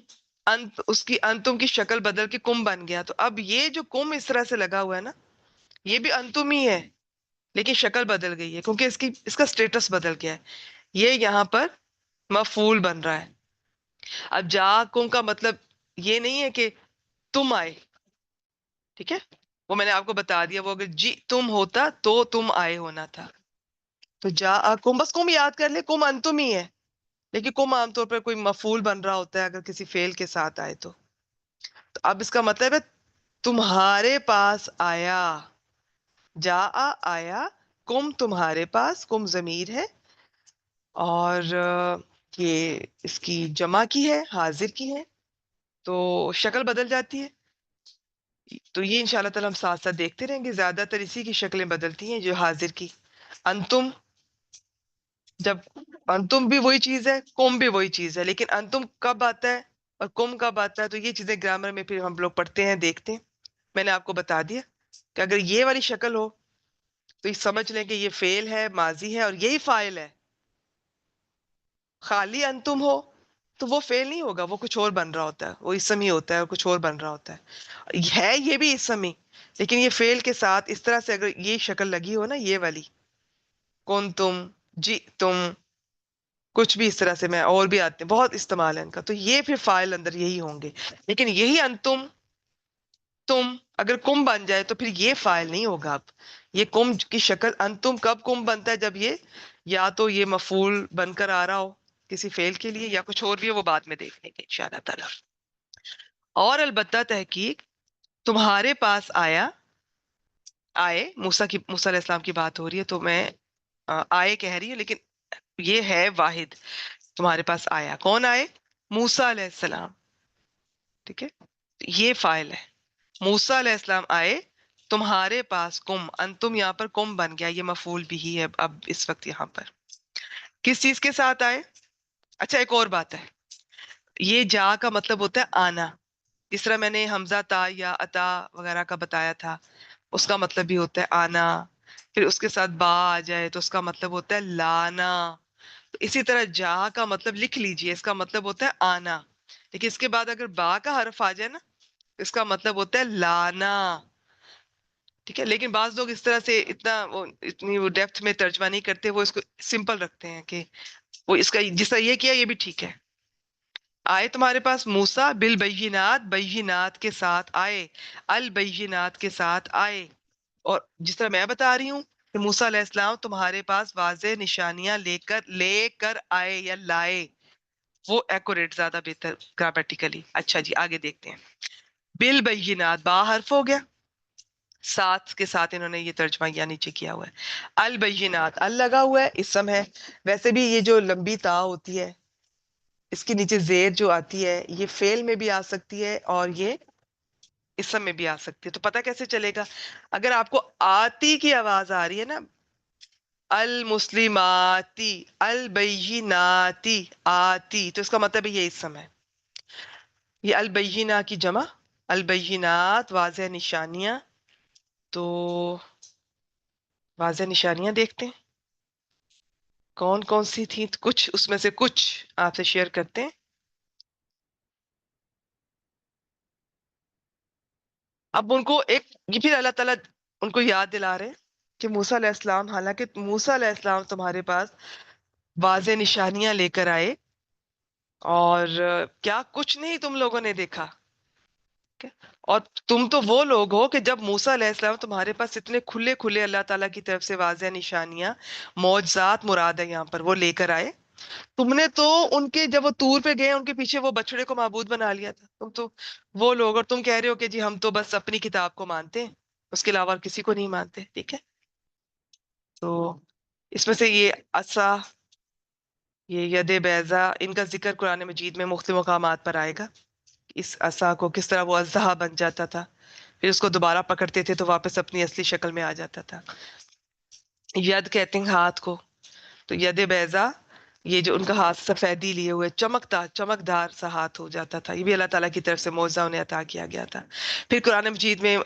انت، اس کی انتم کی شکل بدل کے کم بن گیا، تو اب یہ جو کم اس طرح سے لگا ہوا ہے نا، یہ بھی انتم ہی ہے، لیکن شکل بدل گئی ہے کیونکہ اس کا سٹیٹس بدل گیا ہے۔ یہ یہاں پر مفعول بن رہا ہے. اب جاکم کا مطلب یہ نہیں ہے کہ تم آئے. ٹھیک ہے، وہ میں نے آپ کو بتا دیا، وہ اگر جی تم ہوتا تو تم آئے ہونا تھا. تو جا کم، بس کم یاد کر لے، کم انتم ہی ہے. لیکن کم عام طور پر کوئی مفعول بن رہا ہوتا ہے اگر کسی فعل کے ساتھ آئے تو اب اس کا مطلب ہے تمہارے پاس آیا. جا آیا، کم تمہارے پاس، کم ضمیر ہے، اور یہ اس کی جمع کی ہے، حاضر کی ہے، تو شکل بدل جاتی ہے. تو یہ انشاءاللہ تعالی ہم ساتھ ساتھ دیکھتے رہیں گے. زیادہ تر اسی کی شکلیں بدلتی ہیں جو حاضر کی. انتم، جب انتم بھی وہی چیز ہے، کم بھی وہی چیز ہے، لیکن انتم کب آتا ہے اور کم کب آتا ہے، تو یہ چیزیں گرامر میں پھر ہم لوگ پڑھتے ہیں، دیکھتے ہیں. میں نے آپ کو بتا دیا کہ اگر یہ والی شکل ہو تو یہ سمجھ لیں کہ یہ فعل ہے، ماضی ہے، اور یہی فاعل ہے. خالی انتم ہو تو وہ فعل نہیں ہوگا، وہ کچھ اور بن رہا ہوتا ہے، وہ اسم ہی ہوتا ہے اور کچھ اور بن رہا ہوتا ہے یہ بھی اسم ہی، لیکن یہ فعل کے ساتھ اس طرح سے اگر یہ شکل لگی ہو نا، یہ والی کون تم، جی تم، کچھ بھی اس طرح سے، میں اور بھی آتے ہیں، بہت استعمال ہے ان کا، تو یہ پھر فاعل اندر یہی ہوں گے. لیکن یہی انتم، تم اگر کم بن جائے تو پھر یہ فاعل نہیں ہوگا. اب یہ کم کی شکل، انتم کب کم بنتا ہے، جب یہ یا تو یہ مفعول بن کر آ رہا ہو کسی فعل کے لیے، یا کچھ اور بھی ہے، وہ بعد میں دیکھ لیں گے انشاءاللہ تعالی. اور البتہ تحقیق تمہارے پاس آیا، آئے موسیٰ علیہ السلام کی بات ہو رہی ہے، تو میں آئے کہہ رہی ہوں، لیکن یہ ہے واحد. تمہارے پاس آیا، کون آئے؟ موسیٰ علیہ السلام. ٹھیک ہے، یہ فاعل ہے. موسیٰ علیہ السلام آئے تمہارے پاس، کم انتم یہاں پر کم بن گیا، یہ مفعول بھی ہی ہے اب اس وقت یہاں پر. کس چیز کے ساتھ آئے؟ اچھا ایک اور بات ہے، یہ جا کا مطلب ہوتا ہے آنا. جس طرح میں نے حمزہ تا یا عطا وغیرہ کا بتایا تھا، اس کا مطلب بھی ہوتا ہے آنا. پھر اس کے ساتھ با آ جائے تو اس کا مطلب ہوتا ہے لانا. تو اسی طرح جا کا مطلب لکھ لیجئے، اس کا مطلب ہوتا ہے آنا. لیکن اس کے بعد اگر با کا حرف آ جائے نا، اس کا مطلب ہوتا ہے لانا. ٹھیک ہے، لیکن بعض لوگ اس طرح سے اتنی وہ ڈیپتھ میں ترجمہ نہیں کرتے، وہ اس کو سمپل رکھتے ہیں کہ وہ اس کا جس طرح یہ کیا یہ بھی ٹھیک ہے. آئے تمہارے پاس موسیٰ بالبینات، بینات کے ساتھ آئے، البینات کے ساتھ آئے. اور جس طرح میں بتا رہی ہوں کہ موسیٰ علیہ السلام تمہارے پاس واضح نشانیاں لے کر آئے یا لائے، وہ ایکوریٹ، زیادہ بہتر گرامیٹیکلی. اچھا جی آگے دیکھتے ہیں. بالبینات، با حرف ہو گیا، ساتھ کے ساتھ انہوں نے یہ ترجمہ یا نیچے کیا ہوا ہے. البینات، ال لگا ہوا ہے، اسم ہے. ویسے بھی یہ جو لمبی تا ہوتی ہے، اس کے نیچے زیر جو آتی ہے، یہ فعل میں بھی آ سکتی ہے اور یہ اسم میں بھی آ سکتی ہے. تو پتہ کیسے چلے گا؟ اگر آپ کو آتی کی آواز آ رہی ہے نا، المسلماتی، البیناتی، آتی، تو اس کا مطلب یہ اسم ہے. یہ البینہ کی جمع، البینات، واضح نشانیاں. تو واضح نشانیاں دیکھتے ہیں کون کون سی تھیں. کچھ اس میں سے کچھ آپ سے شیئر کرتے ہیں. اب ان کو ایک، یہ پھر اللہ تعالیٰ ان کو یاد دلا رہے ہیں کہ موسیٰ علیہ السلام، حالانکہ موسیٰ علیہ السلام تمہارے پاس واضح نشانیاں لے کر آئے، اور کیا کچھ نہیں تم لوگوں نے دیکھا. اور تم تو وہ لوگ ہو کہ جب موسیٰ علیہ السلام تمہارے پاس اتنے کھلے کھلے اللہ تعالیٰ کی طرف سے واضح نشانیاں، معجزات مراد ہے یہاں پر، وہ لے کر آئے، تم نے تو ان کے جب وہ طور پہ گئے ان کے پیچھے وہ بچڑے کو معبود بنا لیا تھا. تم تو وہ لوگ، اور تم کہہ رہے ہو کہ جی ہم تو بس اپنی کتاب کو مانتے ہیں، اس کے علاوہ اور کسی کو نہیں مانتے. ٹھیک ہے، تو اس میں سے یہ عصا، یہ ید بیضا، ان کا ذکر قرآن مجید میں مختلف مقامات پر آئے گا. اس عصا کو کس طرح وہ اژدہا بن جاتا تھا، پھر اس کو دوبارہ پکڑتے تھے تو واپس اپنی اصلی شکل میں آ جاتا تھا. ید کہتے ہیں ہاتھ کو، تو ید بیضا، یہ جو ان کا ہاتھ سفیدی لیے ہوئے چمکدار سا ہاتھ ہو جاتا تھا، یہ بھی اللہ تعالیٰ کی طرف سے معجزہ انہیں عطا کیا گیا تھا. پھر قرآن مجید میں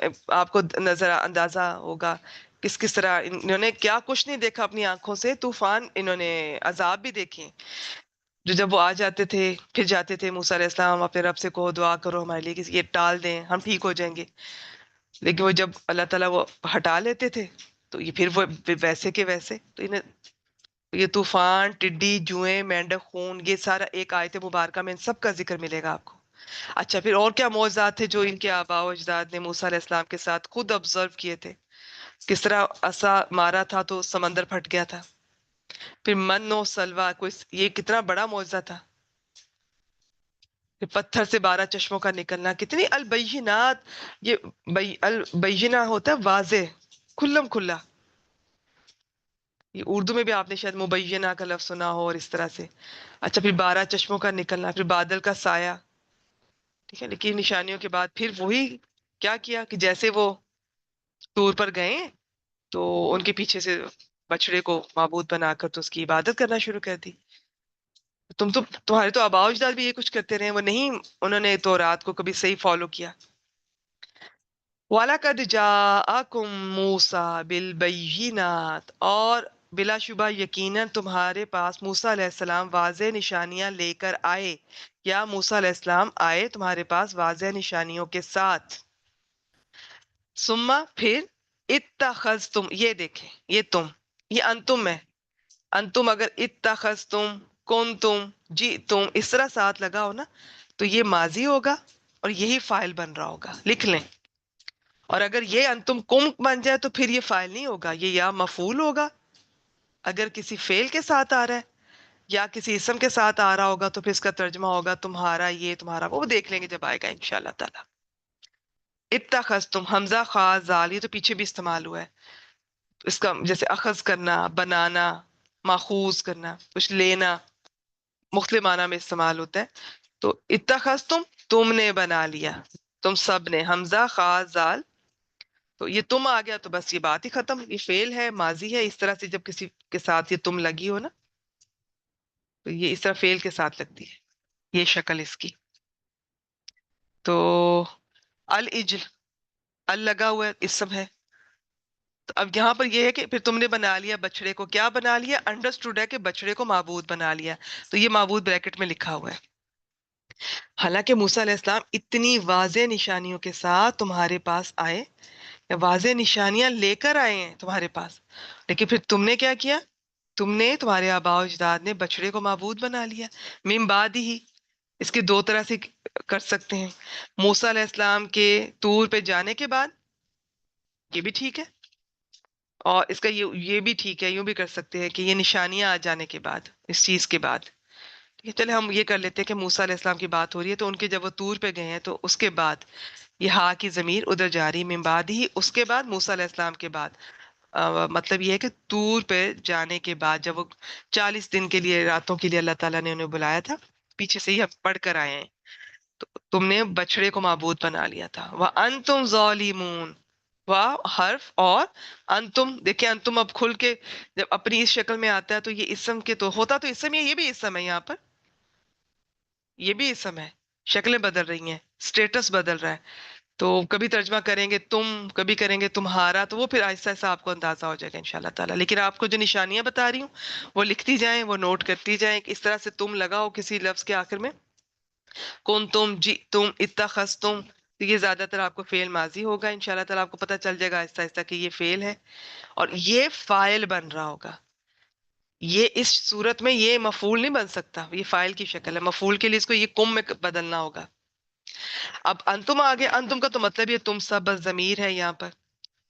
آپ کو نظر اندازہ ہوگا کس طرح انہوں نے کیا کچھ نہیں دیکھا اپنی آنکھوں سے. طوفان، انہوں نے عذاب بھی دیکھے، جو جب وہ آ جاتے تھے پھر جاتے تھے موسیٰ علیہ السلام اپنے رب سے کہو دعا کرو ہمارے لیے کہ یہ ٹال دیں ہم ٹھیک ہو جائیں گے. لیکن وہ جب اللہ تعالیٰ وہ ہٹا لیتے تھے تو یہ پھر وہ ویسے کے ویسے. تو انہیں یہ طوفان، ٹڈی، جوئیں، مینڈک خون، یہ سارا ایک آیت مبارکہ میں ان سب کا ذکر ملے گا آپ کو. اچھا پھر اور کیا معجزات تھے جو ان کے آباء و اجداد نے موسیٰ علیہ السلام کے ساتھ خود آبزرو کیے تھے؟ کس طرح عصا مارا تھا تو سمندر پھٹ گیا تھا. پھر من و سلوا، کوئی یہ کتنا بڑا معجزہ تھا. پھر پتھر سے 12 چشموں کا نکلنا، کتنی البینات. یہ البینہ ہوتا ہے واضح، کھلم کھلا. یہ اردو میں بھی آپ نے شاید مبینہ کا لفظ سنا ہو اور اس طرح سے. اچھا پھر 12 چشموں کا نکلنا، پھر بادل کا سایہ. ٹھیک ہے، لیکن نشانیوں کے بعد پھر وہی کیا کیا کہ جیسے وہ طور پر گئے تو ان کے پیچھے سے بچڑے کو معبود بنا کر تو اس کی عبادت کرنا شروع کر دی. تمہارے تو آباء و اجداد بھی یہ کچھ کرتے رہے، وہ نہیں انہوں نے تو رات کو کبھی صحیح فالو کیا. وَلَقَدْ جَاءَكُم مُوسَىٰ بِالْبَيِّنَاتِ، اور بلا شبہ یقیناً تمہارے پاس موسیٰ علیہ السلام واضح نشانیاں لے کر آئے. یا موسیٰ علیہ السلام آئے تمہارے پاس واضح نشانیوں کے ساتھ. ثم پھر اتخذتم، یہ دیکھیں یہ تم، یہ انتم ہے. انتم اگر اتخذتم، کنتم، جئتم اس طرح ساتھ لگا ہو نا تو یہ ماضی ہوگا اور یہی فائل بن رہا ہوگا، لکھ لیں. اور اگر یہ انتم کم بن جائے تو پھر یہ فائل نہیں ہوگا، یہ یا مفعول ہوگا اگر کسی فعل کے ساتھ آ رہا ہے، یا کسی اسم کے ساتھ آ رہا ہوگا تو پھر اس کا ترجمہ ہوگا تمہارا یہ، تمہارا وہ دیکھ لیں گے جب آئے گا انشاءاللہ تعالی. اتخذتم، حمزہ خاء زال، یہ تو پیچھے بھی استعمال ہوا ہے. اس کا جیسے اخذ کرنا، بنانا، ماخوذ کرنا، کچھ لینا، مختلف معنی میں استعمال ہوتا ہے. تو اتخذتم، تم نے بنا لیا، تم سب نے. حمزہ خاء زال، تو یہ تم آ گیا تو بس یہ بات ہی ختم. یہ فعل ہے، ماضی ہے. اس طرح سے جب کسی کے ساتھ یہ تم لگی ہو نا تو یہ اس طرح فعل کے ساتھ لگتی ہے، یہ شکل اس کی. تو الجل، ال لگا ہوا ہے، اسم ہے. تو اب یہاں پر یہ ہے کہ پھر تم نے بنا لیا بچڑے کو. کیا بنا لیا؟ انڈرسٹوڈ ہے کہ بچڑے کو معبود بنا لیا. تو یہ معبود بریکٹ میں لکھا ہوا ہے. حالانکہ موسیٰ علیہ السلام اتنی واضح نشانیوں کے ساتھ تمہارے پاس آئے، یا واضح نشانیاں لے کر آئے ہیں تمہارے پاس، لیکن پھر تم نے کیا کیا؟ تم نے، تمہارے آباء و اجداد نے بچڑے کو معبود بنا لیا. من بعد ہی، اس کے دو طرح سے کر سکتے ہیں. موسیٰ علیہ السلام کے طور پہ جانے کے بعد، یہ بھی ٹھیک ہے. اور اس کا یہ بھی ٹھیک ہے، یوں بھی کر سکتے ہیں کہ یہ نشانیاں آ جانے کے بعد، اس چیز کے بعد. ٹھیک ہے، چلے ہم یہ کر لیتے ہیں کہ موسیٰ علیہ السلام کی بات ہو رہی ہے تو ان کے جب وہ طور پہ گئے ہیں تو اس کے بعد یہ ہا کی ضمیر ادھر جاری، من بعد ہی، اس کے بعد موسیٰ علیہ السلام کے بعد. مطلب یہ ہے کہ طور پہ جانے کے بعد جب وہ 40 دن کے لیے، راتوں کے لیے اللہ تعالیٰ نے انہیں بلایا تھا، پیچھے سے ہی ہم پڑھ کر آئے ہیں، تو تم نے بچڑے کو معبود بنا لیا تھا. وَأَنْتُمْ ظَالِمُونَ، حرف اور انتم. دیکھیں انتم اب کھل کے جب اپنی اس شکل میں آتا ہے تو یہ اسم کے تو ہوتا تو اسم ہی ہے، یہ بھی اسم ہے. یہاں پر یہ بھی اسم ہے، شکلیں بدل رہی ہیں، سٹیٹس بدل رہا ہے. تو کبھی ترجمہ کریں گے تم، کبھی کریں گے تمہارا، تو وہ پھر آہستہ آہستہ آپ کو اندازہ ہو جائے گا انشاءاللہ تعالیٰ. لیکن آپ کو جو نشانیاں بتا رہی ہوں وہ لکھتی جائیں، وہ نوٹ کرتی جائیں کہ اس طرح سے تم لگا ہو کسی لفظ کے آخر میں. کن تم، جی تم، اتخذتم، تو یہ زیادہ تر آپ کو فعل ماضی ہوگا. انشاءاللہ تعالیٰ آپ کو پتہ چل جائے گا آہستہ آہستہ کہ یہ فعل ہے اور یہ فاعل بن رہا ہوگا. یہ اس صورت میں یہ مفعول نہیں بن سکتا، یہ فاعل کی شکل ہے. مفعول کے لیے اس کو یہ کم میں بدلنا ہوگا. اب انتم آگے، انتم کا تو مطلب یہ تم سب، بس ضمیر ہے یہاں پر.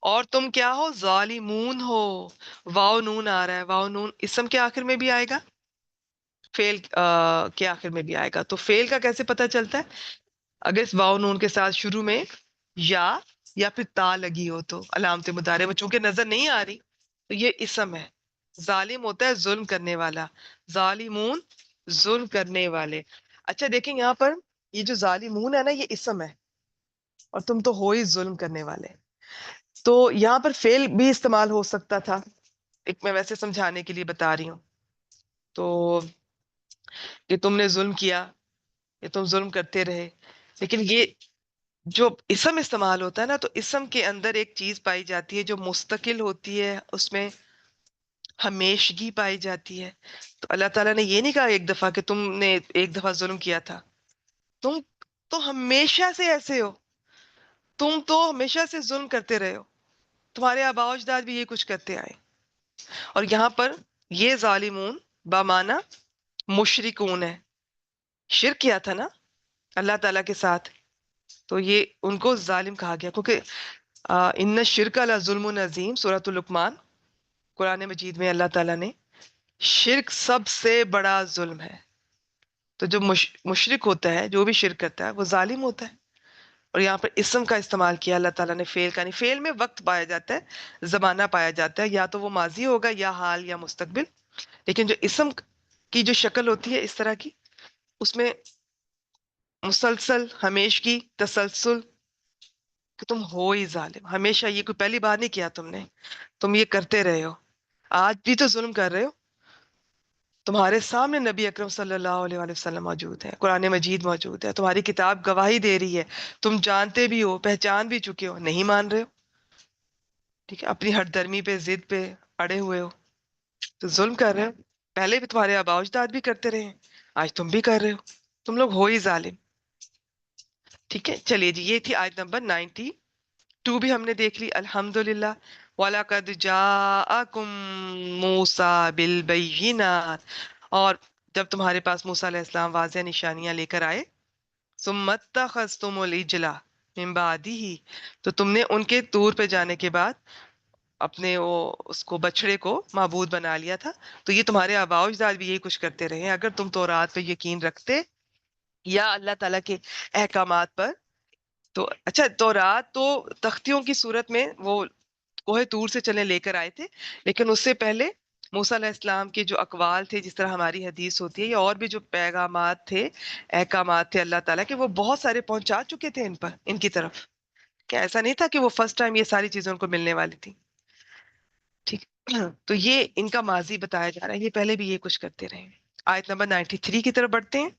اور تم کیا ہو؟ ظالمون ہو. واو نون آ رہا ہے، واو نون اسم کے آخر میں بھی آئے گا، فعل کے آخر میں بھی آئے گا. تو فعل کا کیسے پتہ چلتا ہے؟ اگر اس واو نون کے ساتھ شروع میں یا پھر تا لگی ہو تو علامت مضارع، وہ چونکہ نظر نہیں آ رہی تو یہ اسم ہے. ظالم ہوتا ہے ظلم کرنے والا، ظالمون ظلم کرنے والے. اچھا دیکھیں یہاں پر یہ جو ظالمون ہے نا یہ اسم ہے اور تم تو ہو ہی ظلم کرنے والے. تو یہاں پر فعل بھی استعمال ہو سکتا تھا، ایک میں ویسے سمجھانے کے لیے بتا رہی ہوں. تو کہ تم نے ظلم کیا، یہ تم ظلم کرتے رہے. لیکن یہ جو اسم استعمال ہوتا ہے نا تو اسم کے اندر ایک چیز پائی جاتی ہے جو مستقل ہوتی ہے، اس میں ہمیشگی پائی جاتی ہے. تو اللہ تعالیٰ نے یہ نہیں کہا ایک دفعہ کہ تم نے ایک دفعہ ظلم کیا تھا، تم تو ہمیشہ سے ایسے ہو، تم تو ہمیشہ سے ظلم کرتے رہے ہو، تمہارے آباء و اجداد بھی یہ کچھ کرتے آئے. اور یہاں پر یہ ظالمون بمانا مشرکون ہے، شرک کیا تھا نا اللہ تعالیٰ کے ساتھ، تو یہ ان کو ظالم کہا گیا، کیونکہ ان الشرک لظلم عظیم، سورۃ اللقمان، قرآن مجید میں اللہ تعالیٰ نے شرک سب سے بڑا ظلم ہے، تو جو مشرک ہوتا ہے، جو بھی شرک کرتا ہے، وہ ظالم ہوتا ہے۔ اور یہاں پر اسم کا استعمال کیا اللہ تعالیٰ نے، فعل کا نہیں، فعل میں وقت پایا جاتا ہے، زمانہ پایا جاتا ہے، یا تو وہ ماضی ہوگا یا حال یا مستقبل، لیکن جو اسم کی جو شکل ہوتی ہے اس طرح کی، اس میں مسلسل، ہمیش کی، تسلسل، کہ تم ہو ہی ظالم ہمیشہ، یہ کوئی پہلی بار نہیں کیا تم نے، تم یہ کرتے رہے ہو، آج بھی تو ظلم کر رہے ہو، تمہارے سامنے نبی اکرم صلی اللہ علیہ وآلہ وسلم موجود ہے، قرآن مجید موجود ہے، تمہاری کتاب گواہی دے رہی ہے، تم جانتے بھی ہو، پہچان بھی چکے ہو، نہیں مان رہے ہو، ٹھیک ہے، اپنی ہٹ درمی پہ، ضد پہ اڑے ہوئے ہو، تو ظلم کر رہے ہو، پہلے بھی تمہارے آباء و اجداد بھی کرتے رہے ہیں، آج تم بھی کر رہے ہو، تم لوگ ہو ہی ظالم۔ ٹھیک ہے، چلیے جی، یہ تھی آیت نمبر 92 بھی ہم نے دیکھ لی، الحمدللہ۔ وَلَقَدْ جَاءَكُم مُوسَىٰ بِالْبَيِّنَاتِ، اور جب تمہارے پاس موسیٰ علیہ السلام واضح نشانیاں لے کر آئے، ثُمَّ اتَّخَذْتُمُ الْعِجْلَ مِن بَعْدِهِ، تو تم نے ان کے طور پہ جانے کے بعد اپنے وہ اس کو بچڑے کو معبود بنا لیا تھا، تو یہ تمہارے آباء و اجداد بھی یہی کچھ کرتے رہے ہیں، اگر تم تورات پہ یقین رکھتے یا اللہ تعالیٰ کے احکامات پر۔ تو اچھا، تورات تو تختیوں کی صورت میں وہ کوہ طور سے چلے لے کر آئے تھے، لیکن اس سے پہلے موسیٰ علیہ السلام کے جو اقوال تھے، جس طرح ہماری حدیث ہوتی ہے، یا اور بھی جو پیغامات تھے، احکامات تھے اللہ تعالیٰ کے، وہ بہت سارے پہنچا چکے تھے ان پر، ان کی طرف، کہ ایسا نہیں تھا کہ وہ فرسٹ ٹائم یہ ساری چیزیں ان کو ملنے والی تھی، ٹھیک۔ تو یہ ان کا ماضی بتایا جا رہا ہے، یہ پہلے بھی یہ کچھ کرتے رہے ہیں۔ آیت نمبر 93 کی طرف بڑھتے ہیں۔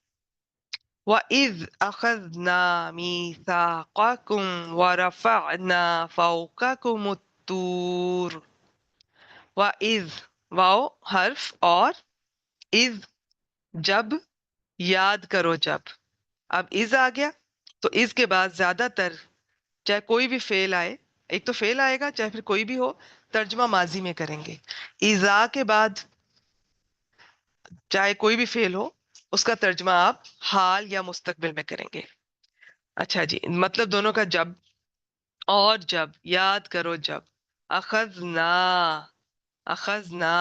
وَإِذْ أَخَذْنَا مِيثَاقَكُمْ وَرَفَعْنَا فَوْقَكُمُ الطُّورَ، وَإِذْ، واو حرف، اور اذ، جب، یاد کرو جب، اب از آ گیا، تو از کے بعد زیادہ تر چاہے کوئی بھی فعل آئے، ایک تو فعل آئے گا چاہے پھر کوئی بھی ہو، ترجمہ ماضی میں کریں گے، ایزا کے بعد چاہے کوئی بھی فعل ہو، اس کا ترجمہ آپ حال یا مستقبل میں کریں گے۔ اچھا جی، مطلب دونوں کا جب اور جب، یاد کرو جب، اخذنا، اخذنا،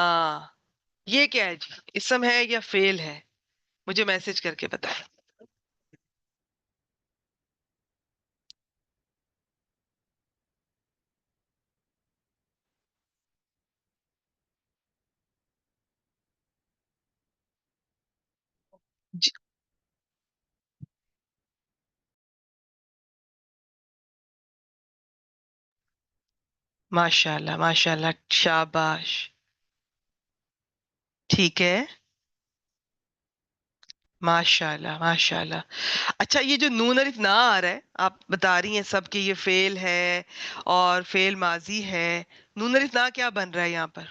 یہ کیا ہے جی، اسم ہے یا فعل ہے؟ مجھے میسج کر کے بتائیں۔ جی، ماشاء اللہ ماشاء اللہ، شاباش، ٹھیک ہے، ماشاء اللہ ماشاء اللہ۔ اچھا، یہ جو نون الف نہ آ رہا ہے، آپ بتا رہی ہیں سب کہ یہ فعل ہے اور فعل ماضی ہے، نون الف نہ کیا بن رہا ہے یہاں پر؟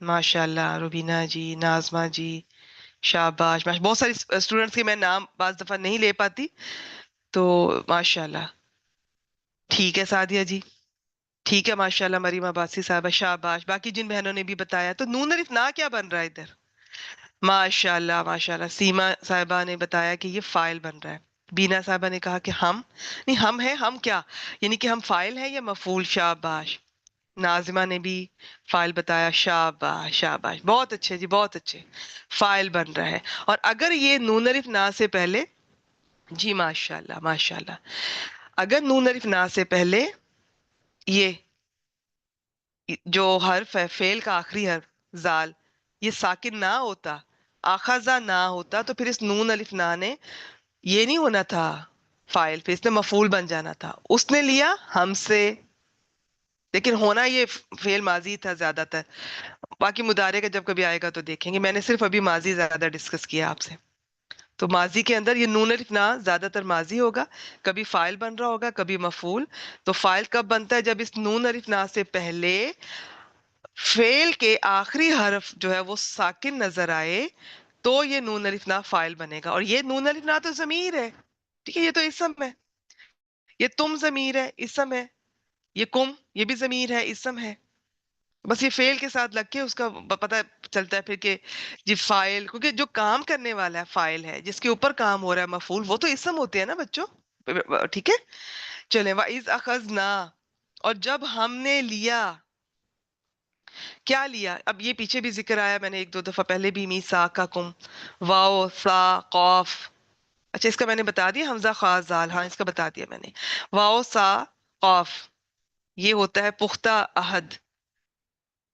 ماشاء اللہ، روبینہ جی، نازمہ جی، شاباش بہت ساری اسٹوڈنٹس کے میں نام بعض دفعہ نہیں لے پاتی، تو ماشاء اللہ، ٹھیک ہے سعدیہ جی، ٹھیک ہے، ماشاء اللہ، مریم عباسی صاحبہ، شاباش، باقی جن بہنوں نے بھی بتایا، تو نون الف نہ کیا بن رہا ہے ادھر؟ ماشاء اللہ ماشاء اللہ، سیما صاحبہ نے بتایا کہ یہ فائل بن رہا ہے، بینا صاحبہ نے کہا کہ ہم نہیں، ہم ہے، ہم کیا، یعنی کہ ہم فائل ہیں یا مفعول، شاباش، ناظمہ نے بھی فائل بتایا، شاباش شاباش، بہت اچھے جی، بہت اچھے، فائل بن رہا ہے، اور اگر یہ نون الف نا سے پہلے، جی ماشاء اللہ ماشاء اللہ، اگر نون الف نا سے پہلے یہ جو حرف ہے، فعل کا آخری حرف زال، یہ ساکن نہ ہوتا، آخذہ نہ ہوتا، تو پھر اس نون الف نا نے یہ نہیں ہونا تھا فائل، پھر اس نے مفعول بن جانا تھا، اس نے لیا ہم سے، لیکن ہونا یہ فعل ماضی تھا زیادہ تر، باقی مضارع کا جب کبھی آئے گا تو دیکھیں گے، میں نے صرف ابھی ماضی زیادہ ڈسکس کیا آپ سے، تو ماضی کے اندر یہ نون الف نا زیادہ تر ماضی ہوگا، کبھی فائل بن رہا ہوگا، کبھی مفعول، تو فائل کب بنتا ہے؟ جب اس نون الف نا سے پہلے فعل کے آخری حرف جو ہے وہ ساکن نظر آئے، تو یہ نون الف نا فائل بنے گا، اور یہ نون الف نا تو ضمیر ہے، ٹھیک ہے، یہ تو اسم ہے، یہ تم ضمیر ہے، اسم ہے، یہ کم، یہ بھی ضمیر ہے، اسم ہے، بس یہ فیل کے ساتھ لگ کے اس کا پتہ چلتا ہے پھر کہ جی فائل، کیونکہ جو کام کرنے والا ہے فائل ہے، جس کے اوپر کام ہو رہا ہے مفعول، وہ تو اسم ہوتے ہیں نا بچوں. ٹھیک ہے. چلیں، وَإِذْ أَخَذْنَا، اور جب ہم نے لیا. کیا لیا؟ اب یہ پیچھے بھی ذکر آیا، میں نے ایک دو دفعہ پہلے بھی، میثاقکم، واو سا قاف. اچھا اس کا میں نے بتا دیا، حمزہ خا زال، ہاں اس کا بتا دیا میں نے. واو سا قاف، یہ ہوتا ہے پختہ عہد،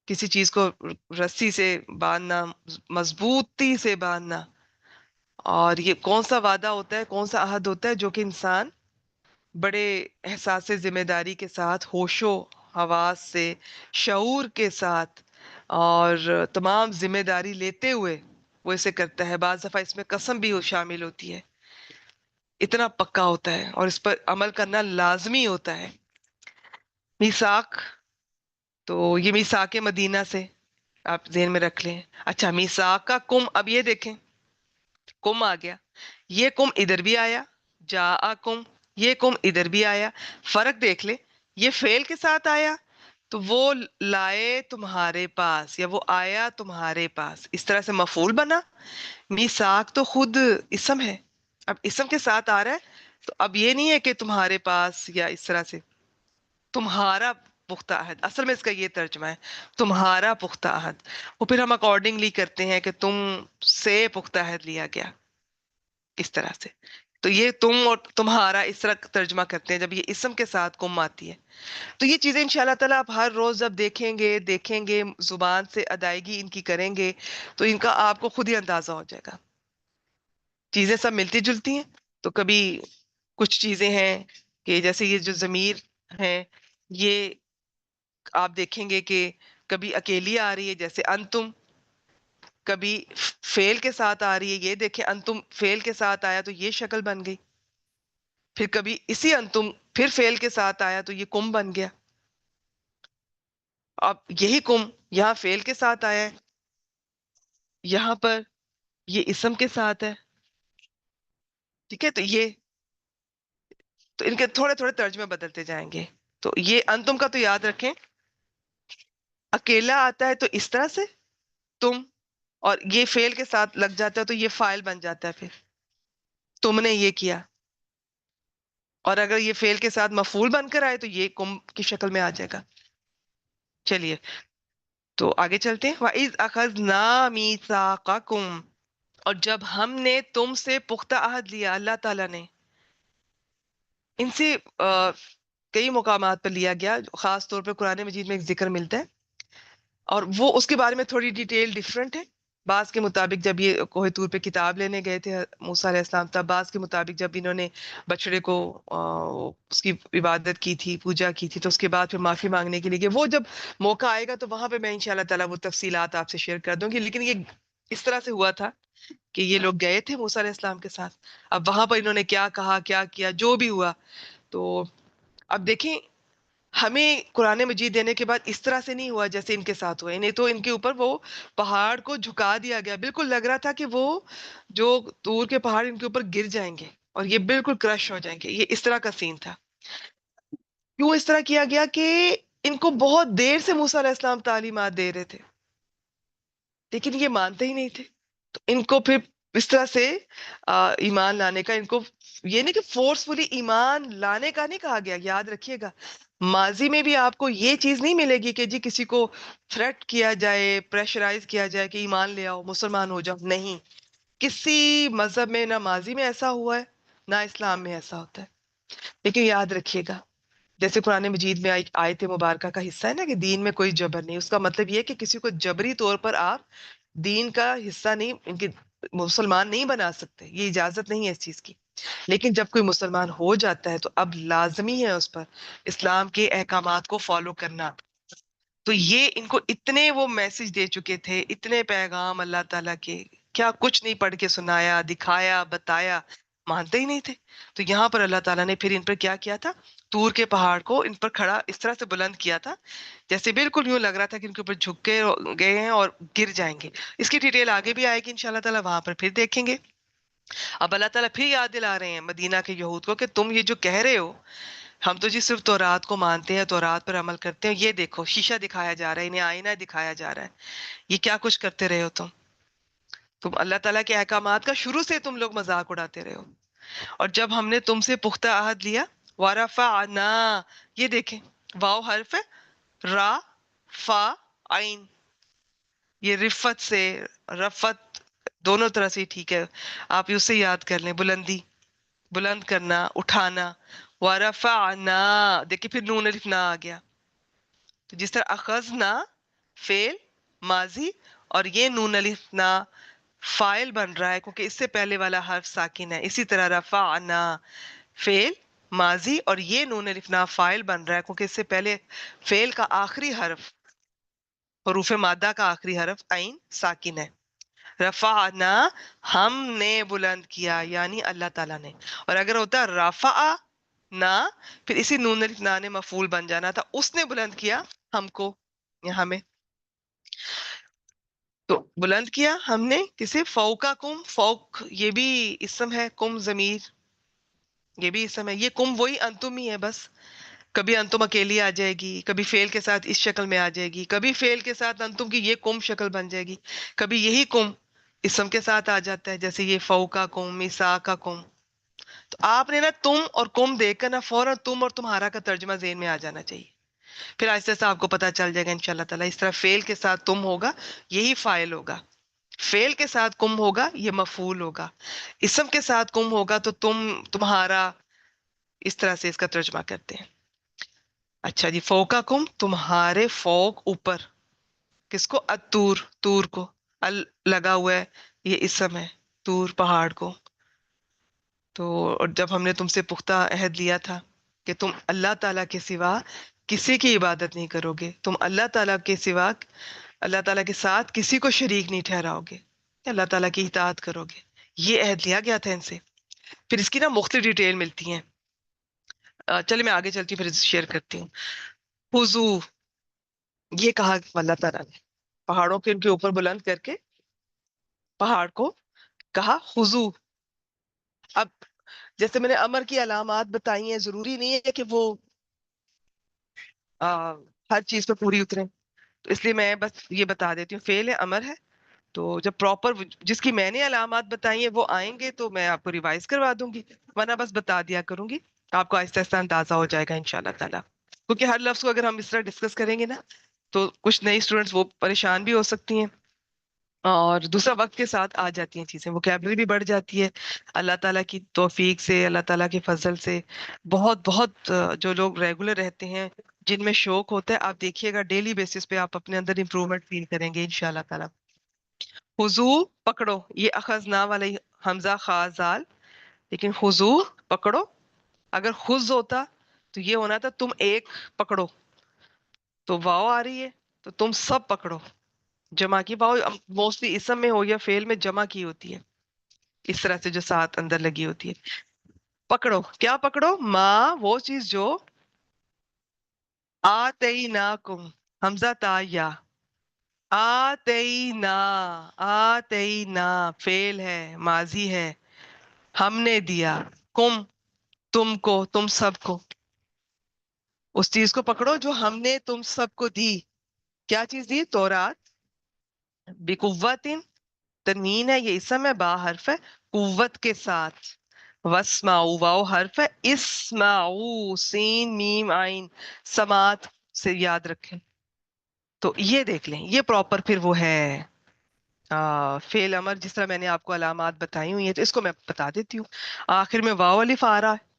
کسی چیز کو رسی سے باندھنا، مضبوطی سے باندھنا. اور یہ کون سا وعدہ ہوتا ہے، کون سا عہد ہوتا ہے جو کہ انسان بڑے احساس ذمہ داری کے ساتھ، ہوش و حواس سے، شعور کے ساتھ اور تمام ذمہ داری لیتے ہوئے وہ اسے کرتا ہے. بعض دفعہ اس میں قسم بھی شامل ہوتی ہے. اتنا پکا ہوتا ہے اور اس پر عمل کرنا لازمی ہوتا ہے. میثاق، تو یہ میثاق مدینہ سے آپ ذہن میں رکھ لیں. اچھا میثاق کا کم، اب یہ دیکھیں کم آ گیا، یہ کم ادھر بھی آیا، جا کم، یہ کم ادھر بھی آیا. فرق دیکھ لیں، یہ فعل کے ساتھ آیا تو وہ لائے تمہارے پاس، یا وہ آیا تمہارے پاس، اس طرح سے مفعول بنا. میثاق تو خود اسم ہے، اب اسم کے ساتھ آ رہا ہے تو اب یہ نہیں ہے کہ تمہارے پاس یا اس طرح سے. تمہارا پختہ عہد، اصل میں اس کا یہ ترجمہ ہے، تمہارا پختہ عہد. وہ پھر ہم اکارڈنگلی کرتے ہیں کہ تم سے پختہ عہد لیا گیا، اس طرح سے. تو یہ تم اور تمہارا اس طرح ترجمہ کرتے ہیں جب یہ اسم کے ساتھ کم آتی ہے. تو یہ چیزیں انشاءاللہ تعالیٰ آپ ہر روز جب دیکھیں گے زبان سے ادائیگی ان کی کریں گے تو ان کا آپ کو خود ہی اندازہ ہو جائے گا. چیزیں سب ملتی جلتی ہیں. تو کبھی کچھ چیزیں ہیں کہ جیسے یہ جو ضمیر ہیں، یہ آپ دیکھیں گے کہ کبھی اکیلی آ رہی ہے جیسے انتم، کبھی فعل کے ساتھ آ رہی ہے. یہ دیکھیں انتم فعل کے ساتھ آیا تو یہ شکل بن گئی. پھر کبھی اسی انتم پھر فعل کے ساتھ آیا تو یہ کم بن گیا. اب یہی کم یہاں فعل کے ساتھ آیا ہے، یہاں پر یہ اسم کے ساتھ ہے. ٹھیک ہے، تو ان کے تھوڑے تھوڑے ترجمے بدلتے جائیں گے. تو یہ انتم کا تو یاد رکھیں، اکیلا آتا ہے تو اس طرح سے تم، اور یہ فعل کے ساتھ لگ جاتا ہے تو یہ فاعل بن جاتا ہے، پھر تم نے یہ کیا. اور اگر یہ فعل کے ساتھ مفعول بن کر آئے تو یہ کم کی شکل میں آ جائے گا. چلیے تو آگے چلتے ہیں. وَإِذْ أَخَذْنَا مِيثَاقَكُمْ، اور جب ہم نے تم سے پختہ عہد لیا، اللہ تعالیٰ نے ان سے کئی مقامات پر لیا گیا. خاص طور پہ قرآن مجید میں ایک ذکر ملتا ہے اور وہ اس کے بارے میں تھوڑی ڈیٹیل ڈیفرنٹ ہے. بعض کے مطابق جب یہ کوہ طور پہ کتاب لینے گئے تھے موسیٰ علیہ السلام، تب بعض کے مطابق جب انہوں نے بچڑے کو اس کی عبادت کی تھی، پوجا کی تھی، تو اس کے بعد پھر معافی مانگنے کے لیے گئے. وہ جب موقع آئے گا تو وہاں پہ میں انشاءاللہ تعالیٰ وہ تفصیلات آپ سے شیئر کر دوں گی. لیکن یہ اس طرح سے ہوا تھا کہ یہ لوگ گئے تھے موسیٰ علیہ السلام کے ساتھ. اب وہاں پر انہوں نے کیا کہا، کیا کیا، جو بھی ہوا. تو اب دیکھیں ہمیں قرآن مجید دینے کے بعد اس طرح سے نہیں ہوا جیسے ان کے ساتھ ہوا. نہیں تو ان کے اوپر وہ پہاڑ کو جھکا دیا گیا، بالکل لگ رہا تھا کہ وہ جو طور کے پہاڑ ان کے اوپر گر جائیں گے اور یہ بالکل کرش ہو جائیں گے. یہ اس طرح کا سین تھا. کیوں اس طرح کیا گیا؟ کہ ان کو بہت دیر سے موسیٰ علیہ السلام تعلیمات دے رہے تھے لیکن یہ مانتے ہی نہیں تھے. تو ان کو پھر اس طرح سے ایمان لانے کا، ان کو یہ نہیں کہ فورسفلی ایمان لانے کا نہیں کہا گیا. یاد رکھیے گا ماضی میں بھی آپ کو یہ چیز نہیں ملے گی کہ جی کسی کو تھریٹ کیا جائے، پریشرائز کیا جائے کہ ایمان لے آؤ، مسلمان ہو جاؤ. نہیں، کسی مذہب میں نہ ماضی میں ایسا ہوا ہے نہ اسلام میں ایسا ہوتا ہے. لیکن یاد رکھیے گا جیسے قرآن مجید میں آیت مبارکہ کا حصہ ہے نا کہ دین میں کوئی جبر نہیں، اس کا مطلب یہ ہے کہ کسی کو جبری طور پر آپ دین کا حصہ نہیں، ان کے مسلمان نہیں بنا سکتے. یہ اجازت نہیں ہے اس چیز کی. لیکن جب کوئی مسلمان ہو جاتا ہے تو اب لازمی ہے اس پر اسلام کے احکامات کو فالو کرنا. تو یہ ان کو اتنے وہ میسج دے چکے تھے، اتنے پیغام اللہ تعالیٰ کے، کیا کچھ نہیں پڑھ کے سنایا، دکھایا، بتایا، مانتے ہی نہیں تھے. تو یہاں پر اللہ تعالیٰ نے پھر ان پر کیا کیا تھا؟ طور کے پہاڑ کو ان پر کھڑا اس طرح سے بلند کیا تھا جیسے بالکل یوں لگ رہا تھا کہ ان کے اوپر جھک کے گئے ہیں اور گر جائیں گے. اس کی ڈیٹیل آگے بھی آئے گی انشاءاللہ تعالیٰ، وہاں پر پھر دیکھیں گے. اب اللہ تعالیٰ پھر یاد دلا رہے ہیں مدینہ کے یہود کو کہ تم یہ جو کہہ رہے ہو ہم تو جی صرف تورات کو مانتے ہیں، تورات پر عمل کرتے ہیں. یہ دیکھو شیشہ دکھایا جا رہا ہے، انہیں آئینہ دکھایا جا رہا ہے. یہ کیا کچھ کرتے رہے ہو تم اللہ تعالیٰ کے احکامات کا شروع سے تم لوگ مذاق اڑاتے رہے ہو. اور جب ہم نے تم سے پختہ عہد لیا، ورفعنا، یہ دیکھیں واو حرف ہے، را فا عین، یہ رفت سے، رفت دونوں طرح سے ٹھیک ہے، آپ اسے یاد کر لیں. بلندی، بلند کرنا، اٹھانا. ورفعنا، دیکھیں پھر نون الف نا آ گیا. تو جس طرح اخذنا فعل ماضی، اور یہ نون الف نا فاعل بن رہا ہے کیونکہ اس سے پہلے والا حرف ساکن ہے. اسی طرح رفعنا فعل ماضی، اور یہ نون الف نا فاعل بن رہا ہے کیونکہ اس سے پہلے فعل کا آخری حرف، حروف مادہ کا آخری حرف عین ساکن ہے. رفعنا، ہم نے بلند کیا، یعنی اللہ تعالیٰ نے. اور اگر ہوتا رفع نا، پھر اسی نون الف نا نے مفعول بن جانا تھا، اس نے بلند کیا ہم کو، یہاں میں تو بلند کیا ہم نے کسے، فوقا کم. فوق یہ بھی اسم ہے، کم ضمیر یہ بھی اسم ہے. یہ کم وہی انتم ہی ہے بس. کبھی انتم اکیلی آ جائے گی، کبھی فعل کے ساتھ اس شکل میں آ جائے گی، کبھی فعل کے ساتھ انتم کی یہ کم شکل بن جائے گی، کبھی یہی کم اسم کے ساتھ آ جاتا ہے، جیسے یہ فوقا کم، میسا کا کم. تو آپ نے نا تم اور کم دیکھ کر نا فوراً تم اور تمہارا کا ترجمہ ذہن میں آ جانا چاہیے. پھر آہستہ آہستہ آپ کو پتا چل جائے گا انشاءاللہ تعالیٰ. اس طرح فعل کے ساتھ تم ہوگا، یہی فاعل ہوگا. فعل کے ساتھ کم ہوگا، یہ مفعول ہوگا. اسم کے ساتھ کم ہوگا تو تم، تمہارا، اس طرح سے اس کا ترجمہ کرتے ہیں. اچھا جی، فوقا کم تمہارے فوق اوپر، کس کو، اتور، تور کو. ال لگا ہوا ہے، یہ اسم ہے، تور پہاڑ کو. تو اور جب ہم نے تم سے پختہ عہد لیا تھا کہ تم اللہ تعالیٰ کے سوا کسی کی عبادت نہیں کرو گے، تم اللہ تعالیٰ کے سوا اللہ تعالیٰ کے ساتھ کسی کو شریک نہیں ٹھہراؤ گے، اللہ تعالیٰ کی اطاعت کرو گے. یہ عہد لیا گیا تھا ان سے. پھر اس کی نا مختلف ڈیٹیل ملتی ہیں. چلے میں آگے چلتی ہوں، پھر شیئر کرتی ہوں. خضو، یہ کہا اللہ تعالیٰ نے پہاڑوں کے ان کے اوپر بلند کر کے پہاڑ کو کہا خضو. اب جیسے میں نے امر کی علامات بتائی ہیں، ضروری نہیں ہے کہ وہ ہر چیز پہ پوری اتریں، تو اس لیے میں بس یہ بتا دیتی ہوں. فعل ہے، امر ہے، تو جب پراپر جس کی میں نے علامات بتائی ہیں وہ آئیں گے تو میں آپ کو ریوائز کروا دوں گی، ورنہ بس بتا دیا کروں گی. آپ کو آہستہ آہستہ اندازہ ہو جائے گا انشاءاللہ تعالیٰ. کیونکہ ہر لفظ کو اگر ہم اس طرح ڈسکس کریں گے نا تو کچھ نئی اسٹوڈنٹس وہ پریشان بھی ہو سکتی ہیں، اور دوسرا وقت کے ساتھ آ جاتی ہیں چیزیں، ووکیبلری بھی بڑھ جاتی ہے اللہ تعالیٰ کی توفیق سے، اللہ تعالیٰ کے فضل سے. بہت بہت جو لوگ ریگولر رہتے ہیں، جن میں شوق ہوتا ہے، آپ دیکھیے گا ڈیلی بیسس پہ آپ اپنے اندر امپرومنٹ فیل کریں گے انشاءاللہ تعالیٰ. خضو پکڑو، یہ اخذنا والا حمزہ خازال، لیکن خضو پکڑو. اگر خز ہوتا تو یہ ہونا تھا تم ایک پکڑو، تو واو آ رہی ہے تو تم سب پکڑو. جمع کی واو موسٹلی اسم میں ہو یا فعل میں جمع کی ہوتی ہے، اس طرح سے جو ساتھ اندر لگی ہوتی ہے. پکڑو، کیا پکڑو، ماں وہ چیز جو آتیناکم، حمزہ تا یا، آتینا، آتینا فعل ہے ماضی ہے، ہم نے دیا، کم تم کو، تم سب کو. اس چیز کو پکڑو جو ہم نے تم سب کو دی. کیا چیز دی، تورات. بقوت، تنوین ہے، یہ اسم ہے، با حرف ہے، قوت کے ساتھ. واسمعوا، واو حرف ہے، اسمعوا سین میم عین، سماعت سے یاد رکھیں. تو یہ دیکھ لیں، یہ پراپر پھر وہ ہے فعل امر جس طرح میں نے آپ کو علامات بتائی ہوئی ہیں. تو اس کو میں بتا دیتی ہوں. آخر میں واو الف آ رہا ہے،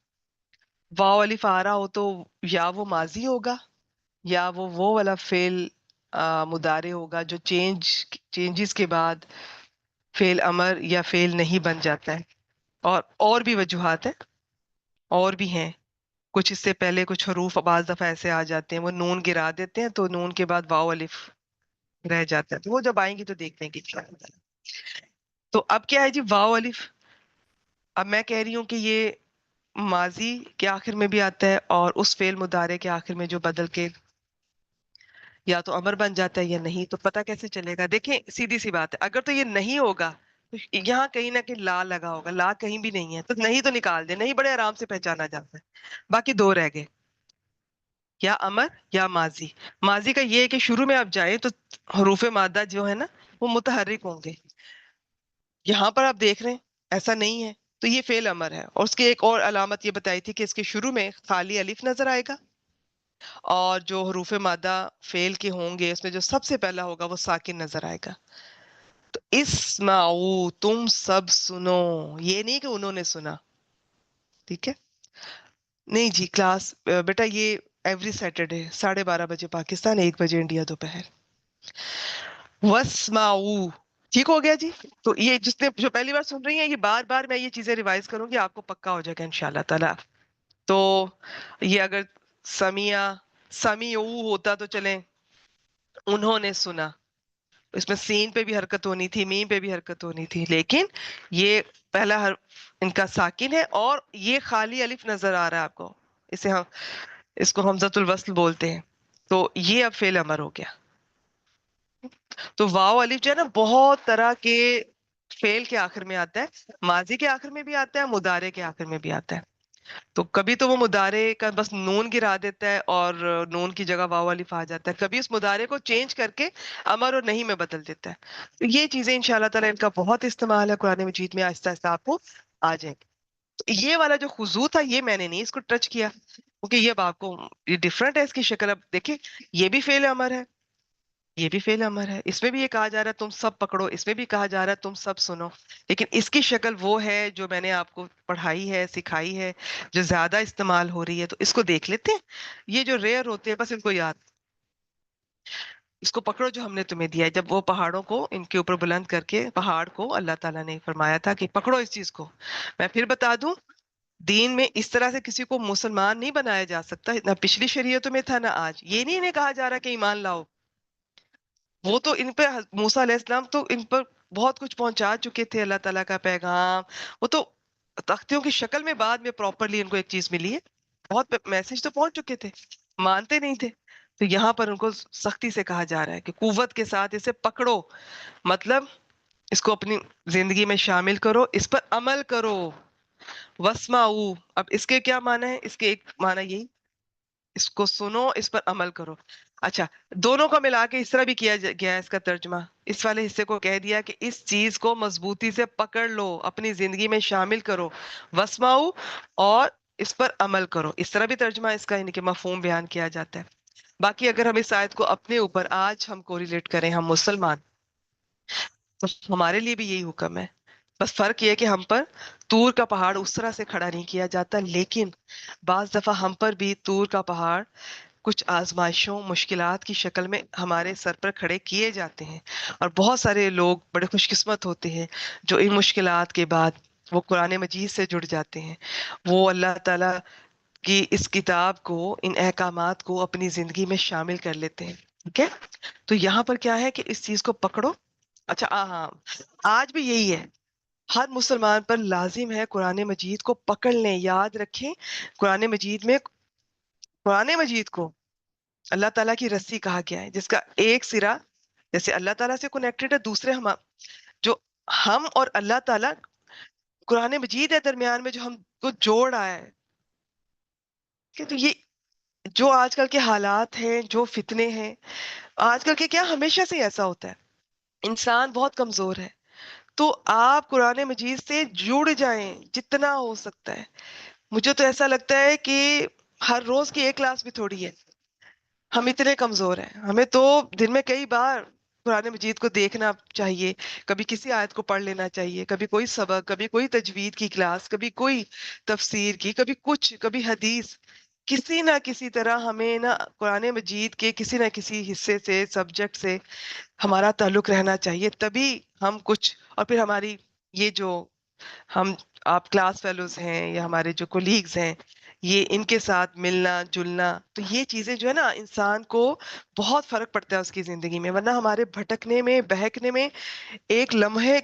واو الف آ رہا ہو تو یا وہ ماضی ہوگا یا وہ والا فعل مضارع ہوگا جو چینجز کے بعد فعل امر یا فعل نہیں بن جاتا ہے. اور بھی وجوہات ہیں، اور بھی ہیں. کچھ اس سے پہلے کچھ حروف بعض دفعہ ایسے آ جاتے ہیں، وہ نون گرا دیتے ہیں تو نون کے بعد واو الف رہ جاتا ہے. تو وہ جب آئیں گی تو دیکھ لیں گے انشاءاللہ. تو اب کیا ہے جی، واو الف. اب میں کہہ رہی ہوں کہ یہ ماضی کے آخر میں بھی آتا ہے، اور اس فعل مضارع کے آخر میں جو بدل کے یا تو امر بن جاتا ہے یا نہیں. تو پتہ کیسے چلے گا، دیکھیں سیدھی سی بات ہے، اگر تو یہ نہیں ہوگا تو یہاں کہیں نہ کہیں لا لگا ہوگا. لا کہیں بھی نہیں ہے تو نہیں تو نکال دیں، نہیں بڑے آرام سے پہچانا جاتا ہے. باقی دو رہ گئے. یا امر یا ماضی. ماضی کا یہ ہے کہ شروع میں آپ جائیں تو حروف مادہ جو ہے نا وہ متحرک ہوں گے. یہاں پر آپ دیکھ رہے ہیں ایسا نہیں ہے. تو یہ فعل امر ہے. اور اس کی ایک اور علامت یہ بتائی تھی کہ اس کے شروع میں خالی الف نظر آئے گا، اور جو حروف مادہ فعل کے ہوں گے اس میں جو سب سے پہلا ہوگا وہ ساکن نظر آئے گا. تو اسمعو، تم سب سنو، یہ نہیں کہ انہوں نے سنا. ٹھیک ہے. نہیں جی کلاس بیٹا یہ ایوری سیٹرڈے 12:30 بجے پاکستان، 1 بجے انڈیا دوپہر. واسمعو. ٹھیک ہو گیا جی. تو یہ جس نے جو پہلی بار سن رہی ہیں، یہ بار بار میں یہ چیزیں ریوائز کروں گی، آپ کو پکا ہو جائے گا انشاءاللہ تعالی. تو یہ اگر سمیع سمیعو ہوتا تو چلیں انہوں نے سنا، اس میں سین پہ بھی حرکت ہونی تھی، میم پہ بھی حرکت ہونی تھی، لیکن یہ پہلا حرف ان کا ساکن ہے اور یہ خالی الف نظر آ رہا ہے آپ کو. اسے ہم اس کو حمزۃ الوصل بولتے ہیں. تو یہ اب فعل امر ہو گیا. تو واو الف جو ہے نا بہت طرح کے فعل کے آخر میں آتا ہے، ماضی کے آخر میں بھی آتا ہے، مضارع کے آخر میں بھی آتا ہے. تو کبھی تو وہ مضارع کا بس نون گرا دیتا ہے اور نون کی جگہ واو الف آ جاتا ہے، کبھی اس مضارع کو چینج کر کے امر اور نہیں میں بدل دیتا ہے. تو یہ چیزیں انشاءاللہ تعالی ان کا بہت استعمال ہے قرآن مجید میں، آہستہ آہستہ آپ کو آ جائیں گے. تو یہ والا جو خضوع تھا یہ میں نے نہیں اس کو ٹچ کیا، کیونکہ یہ اب آپ کو یہ ڈفرنٹ ہے اس کی شکل. اب دیکھیں یہ بھی فعل امر ہے، یہ بھی فعل امر ہے، اس میں بھی یہ کہا جا رہا ہے تم سب پکڑو، اس میں بھی کہا جا رہا ہے تم سب سنو. لیکن اس کی شکل وہ ہے جو میں نے آپ کو پڑھائی ہے، سکھائی ہے، جو زیادہ استعمال ہو رہی ہے. تو اس کو دیکھ لیتے ہیں. یہ جو ریئر ہوتے ہیں بس ان کو یاد، اس کو پکڑو جو ہم نے تمہیں دیا ہے. جب وہ پہاڑوں کو ان کے اوپر بلند کر کے پہاڑ کو اللہ تعالیٰ نے فرمایا تھا کہ پکڑو اس چیز کو. میں پھر بتا دوں، دین میں اس طرح سے کسی کو مسلمان نہیں بنایا جا سکتا، نہ پچھلی شریعتوں میں تھا نہ آج. یہ نہیں انہیں کہا جا رہا کہ ایمان لاؤ. وہ تو ان پہ موسیٰ علیہ السلام تو ان پر بہت کچھ پہنچا چکے تھے، اللہ تعالیٰ کا پیغام. وہ تو تختیوں کی شکل میں بعد میں پراپرلی ان کو ایک چیز ملی ہے. بہت میسج تو پہنچ چکے تھے، مانتے نہیں تھے. تو یہاں پر ان کو سختی سے کہا جا رہا ہے کہ قوت کے ساتھ اسے پکڑو، مطلب اس کو اپنی زندگی میں شامل کرو، اس پر عمل کرو. واسمعوا، اب اس کے کیا معنی ہے؟ اس کے ایک معنی یہی، اس کو سنو، اس پر عمل کرو. اچھا، دونوں کو ملا کے اس طرح بھی کیا گیا ہے اس کا ترجمہ. اس والے حصے کو کہہ دیا کہ اس چیز کو مضبوطی سے پکڑ لو، اپنی زندگی میں شامل کرو. واسمعوا، اور اس پر عمل کرو. اس طرح بھی ترجمہ اس کا یعنی کہ مفہوم بیان کیا جاتا ہے. باقی اگر ہم اس آیت کو اپنے اوپر آج ہم کوریلیٹ کریں، ہم مسلمان، تو ہمارے لیے بھی یہی حکم ہے. بس فرق یہ ہے کہ ہم پر طور کا پہاڑ اس طرح سے کھڑا نہیں کیا جاتا، لیکن بعض دفعہ ہم پر بھی طور کا پہاڑ کچھ آزمائشوں، مشکلات کی شکل میں ہمارے سر پر کھڑے کیے جاتے ہیں. اور بہت سارے لوگ بڑے خوش قسمت ہوتے ہیں جو ان مشکلات کے بعد وہ قرآن مجید سے جڑ جاتے ہیں، وہ اللہ تعالیٰ کی اس کتاب کو، ان احکامات کو اپنی زندگی میں شامل کر لیتے ہیں. ٹھیک ہے. تو یہاں پر کیا ہے کہ اس چیز کو پکڑو. اچھا ہاں، آج بھی یہی ہے، ہر مسلمان پر لازم ہے قرآن مجید کو پکڑ لیں. یاد رکھیں قرآن مجید میں، قرآن مجید کو اللہ تعالیٰ کی رسی کہا گیا ہے، جس کا ایک سرا جیسے اللہ تعالیٰ سے کنیکٹڈ ہے، دوسرے جو ہم اور اللہ تعالیٰ، قرآن مجید ہے درمیان میں جو ہم کو جوڑ رہا ہے. کہ تو یہ جو آج کل کے حالات ہیں، جو فتنے ہیں آج کل کے، کیا ہمیشہ سے ایسا ہوتا ہے، انسان بہت کمزور ہے. تو آپ قرآن مجید سے جڑ جائیں جتنا ہو سکتا ہے. مجھے تو ایسا لگتا ہے کہ ہر روز کی ایک کلاس بھی تھوڑی ہے، ہم اتنے کمزور ہیں. ہمیں تو دن میں کئی بار قرآن مجید کو دیکھنا چاہیے، کبھی کسی آیت کو پڑھ لینا چاہیے، کبھی کوئی سبق، کبھی کوئی تجوید کی کلاس، کبھی کوئی تفسیر کی، کبھی کچھ، کبھی حدیث. کسی نہ کسی طرح ہمیں نہ قرآن مجید کے کسی نہ کسی حصے سے، سبجیکٹ سے ہمارا تعلق رہنا چاہیے. تبھی ہم کچھ، اور پھر ہماری یہ جو ہم آپ کلاس فیلوز ہیں یا ہمارے جو کولیگز ہیں، یہ ان کے ساتھ ملنا جلنا، تو یہ چیزیں جو ہے نا انسان کو بہت فرق پڑتا ہے اس کی زندگی میں. ورنہ ہمارے بھٹکنے میں، بہکنے میں ایک لمحہ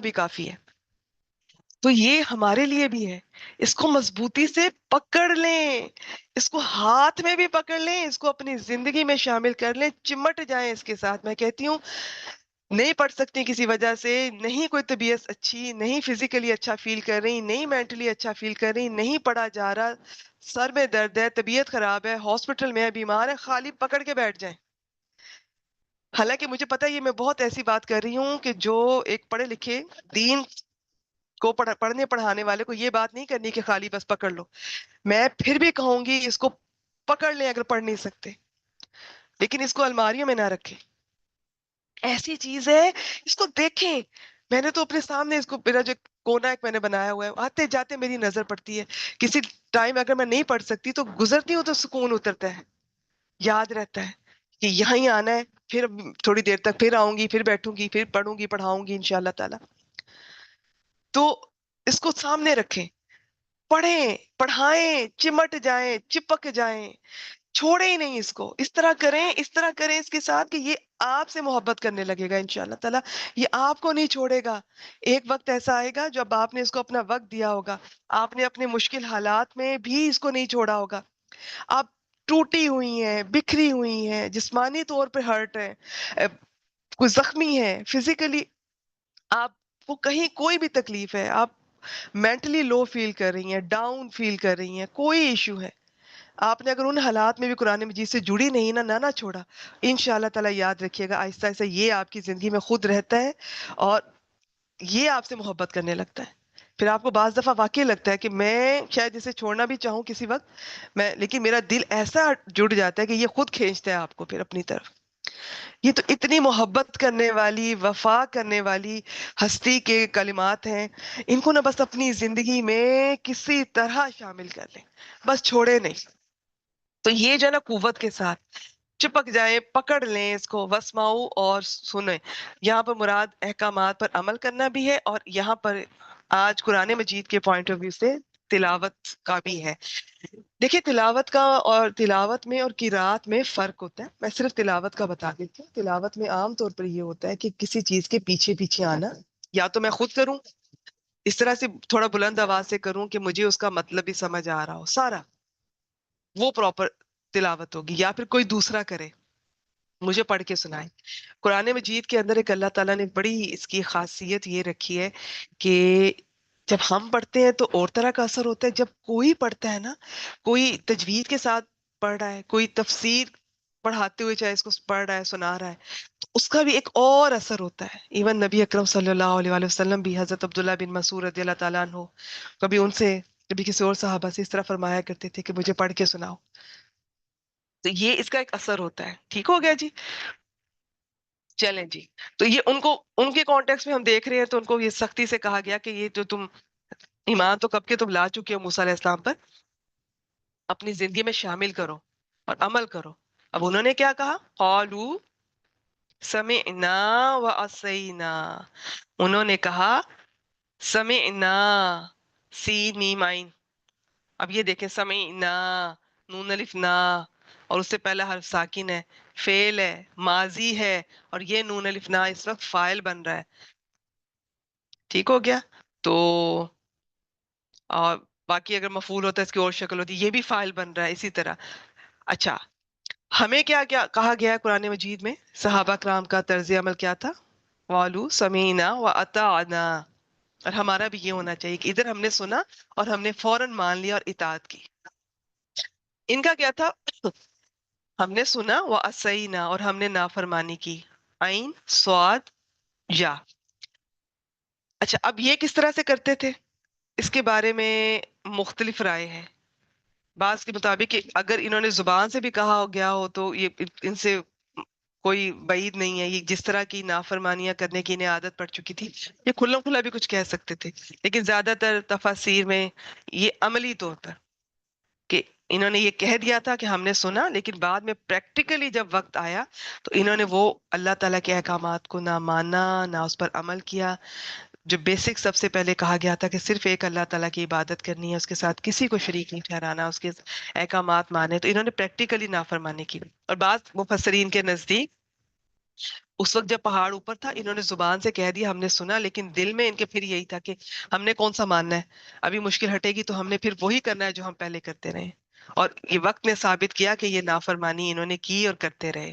بھی کافی ہے. تو یہ ہمارے لیے بھی ہے. اس کو مضبوطی سے پکڑ لیں، اس کو ہاتھ میں بھی پکڑ لیں، اس کو اپنی زندگی میں شامل کر لیں، چمٹ جائیں اس کے ساتھ. میں کہتی ہوں نہیں پڑھ سکتی کسی وجہ سے، نہیں کوئی طبیعت اچھی، نہیں فزیکلی اچھا فیل کر رہی، نہیں مینٹلی اچھا فیل کر رہی، نہیں پڑھا جا رہا، سر میں درد ہے، طبیعت خراب ہے، ہاسپٹل میں ہے، بیمار ہے، خالی پکڑ کے بیٹھ جائیں. حالانکہ مجھے پتا ہے یہ میں بہت ایسی بات کر رہی ہوں کہ جو ایک پڑھے لکھے دین کو پڑھنے پڑھانے والے کو یہ بات نہیں کرنی کہ خالی بس پکڑ لو. میں پھر بھی کہوں گی اس کو پکڑ لیں اگر پڑھ نہیں سکتے، لیکن اس کو الماریوں میں نہ رکھیں. ایسی چیز ہے، اس کو دیکھیں. میں نے تو اپنے سامنے اس کو، میرا جو کونا ایک میں نے بنایا ہوا ہے، آتے جاتے میری نظر پڑتی ہے. کسی ٹائم اگر میں نہیں پڑھ سکتی تو گزرتی ہوں تو سکون اترتا ہے، یاد رہتا ہے کہ یہاں ہی آنا ہے. پھر تھوڑی دیر تک پھر آؤں گی، پھر بیٹھوں گی، پھر پڑھوں گی، پڑھاؤں گی انشاءاللہ تعالی. تو اس کو سامنے رکھیں، پڑھیں، پڑھائیں، چمٹ جائیں، چپک جائیں، چھوڑے ہی نہیں اس کو. اس طرح کریں، اس طرح کریں اس کے ساتھ کہ یہ آپ سے محبت کرنے لگے گا انشاءاللہ تعالی. یہ آپ کو نہیں چھوڑے گا. ایک وقت ایسا آئے گا جب آپ نے اس کو اپنا وقت دیا ہوگا، آپ نے اپنے مشکل حالات میں بھی اس کو نہیں چھوڑا ہوگا. آپ ٹوٹی ہوئی ہیں، بکھری ہوئی ہیں، جسمانی طور پہ ہرٹ ہے، کوئی زخمی ہے، فزیکلی آپ کو کہیں کوئی بھی تکلیف ہے، آپ مینٹلی لو فیل کر رہی ہیں، ڈاؤن فیل کر رہی ہیں، کوئی ایشو ہے، آپ نے اگر ان حالات میں بھی قرآن مجید سے جڑی نہیں نہ چھوڑا، انشاءاللہ تعالیٰ یاد رکھیے گا آہستہ آہستہ یہ آپ کی زندگی میں خود رہتا ہے اور یہ آپ سے محبت کرنے لگتا ہے. پھر آپ کو بعض دفعہ واقعی لگتا ہے کہ میں شاید اسے چھوڑنا بھی چاہوں کسی وقت، لیکن میرا دل ایسا جڑ جاتا ہے کہ یہ خود کھینچتا ہے آپ کو پھر اپنی طرف. یہ تو اتنی محبت کرنے والی، وفا کرنے والی ہستی کے کلمات ہیں. ان کو نہ بس اپنی زندگی میں کسی طرح شامل کر لیں، بس چھوڑے نہیں. تو یہ جو ہے نا قوت کے ساتھ چپک جائیں، پکڑ لیں اس کو، وسماؤ اور سنیں. یہاں پر مراد احکامات پر عمل کرنا بھی ہے، اور یہاں پر آج قرآن مجید کے پوائنٹ آف ویو سے تلاوت کا بھی ہے. دیکھیے تلاوت کا اور تلاوت میں اور قرات میں فرق ہوتا ہے. میں صرف تلاوت کا بتا دیتی ہوں. تلاوت میں عام طور پر یہ ہوتا ہے کہ کسی چیز کے پیچھے پیچھے آنا، یا تو میں خود کروں اس طرح سے تھوڑا بلند آواز سے کروں کہ مجھے اس کا مطلب بھی سمجھ آ رہا ہو سارا، وہ پراپر تلاوت ہوگی، یا پھر کوئی دوسرا کرے مجھے پڑھ کے سنائے. قرآن مجید کے اندر ایک اللہ تعالیٰ نے بڑی اس کی خاصیت یہ رکھی ہے کہ جب ہم پڑھتے ہیں تو اور طرح کا اثر ہوتا ہے. جب کوئی پڑھتا ہے نا، کوئی تجوید کے ساتھ پڑھ رہا ہے، کوئی تفسیر پڑھاتے ہوئے چاہے اس کو پڑھ رہا ہے، سنا رہا ہے، تو اس کا بھی ایک اور اثر ہوتا ہے. ایون نبی اکرم صلی اللہ علیہ وآلہ وسلم بھی حضرت عبداللہ بن مسعود رضی اللہ تعالیٰ عنہ کبھی ان سے، کبھی کسی اور صحابہ سے اس طرح فرمایا کرتے تھے کہ مجھے پڑھ کے سناؤ. تو یہ اس کا ایک اثر ہوتا ہے. ٹھیک ہو گیا جی؟ چلیں جی. تو یہ ان کو، ان کے کانٹیکس میں ہم دیکھ رہے ہیں تو ان کو یہ سختی سے کہا گیا کہ یہ جو تم ایمان تو کب کے تم لا چکے ہو موسیٰ علیہ السلام پر، اپنی زندگی میں شامل کرو اور عمل کرو. اب انہوں نے کیا کہا؟ قالوا سمعنا وعصینا. انہوں نے کہا سمعنا، سین میم عین. اب یہ دیکھیں سمعنا، نون الف نا، اور اس سے پہلا حرف ساکن ہے، فعل ہے، ماضی ہے، اور یہ نون الف نا اس وقت فاعل بن رہا ہے. ٹھیک ہو گیا؟ تو اور باقی اگر مفعول ہوتا ہے اس کی اور شکل ہوتی ہے، یہ بھی فاعل بن رہا ہے اسی طرح. اچھا، ہمیں کیا کیا کہا گیا ہے قرآن مجید میں؟ صحابہ کرام کا طرز عمل کیا تھا؟ قالوا سمینا واطعنا. اور ہمارا بھی یہ ہونا چاہیے کہ ادھر ہم نے سنا اور ہم نے فوراً مان لیا اور اطاعت کی. ان کا کیا تھا؟ ہم نے سنا وعصینا، اور ہم نے نافرمانی کی. عین صاد یا. اچھا، اب یہ کس طرح سے کرتے تھے اس کے بارے میں مختلف رائے ہیں. بعض کے مطابق کہ اگر انہوں نے زبان سے بھی کہا ہو گیا ہو تو یہ ان سے کوئی بعید نہیں ہے. یہ جس طرح کی نافرمانیاں کرنے کی انہیں عادت پڑ چکی تھی، یہ کھلا کھلا بھی کچھ کہہ سکتے تھے. لیکن زیادہ تر تفاسیر میں یہ عملی طور پر کہ انہوں نے یہ کہہ دیا تھا کہ ہم نے سنا، لیکن بعد میں پریکٹیکلی جب وقت آیا تو انہوں نے وہ اللہ تعالیٰ کے احکامات کو نہ مانا، نہ اس پر عمل کیا. جو بیسک سب سے پہلے کہا گیا تھا کہ صرف ایک اللہ تعالیٰ کی عبادت کرنی ہے، اس کے ساتھ کسی کو شریک نہیں ٹھہرانا، اس کے احکامات مانے، تو انہوں نے پریکٹیکلی نافرمانی کی. اور بعض مفسرین کے نزدیک اس وقت جب پہاڑ اوپر تھا انہوں نے زبان سے کہہ دیا ہم نے سنا، لیکن دل میں ان کے پھر یہی تھا کہ ہم نے کون سا ماننا ہے، ابھی مشکل ہٹے گی تو ہم نے پھر وہی کرنا ہے جو ہم پہلے کرتے رہے. اور یہ وقت نے ثابت کیا کہ یہ نافرمانی انہوں نے کی اور کرتے رہے.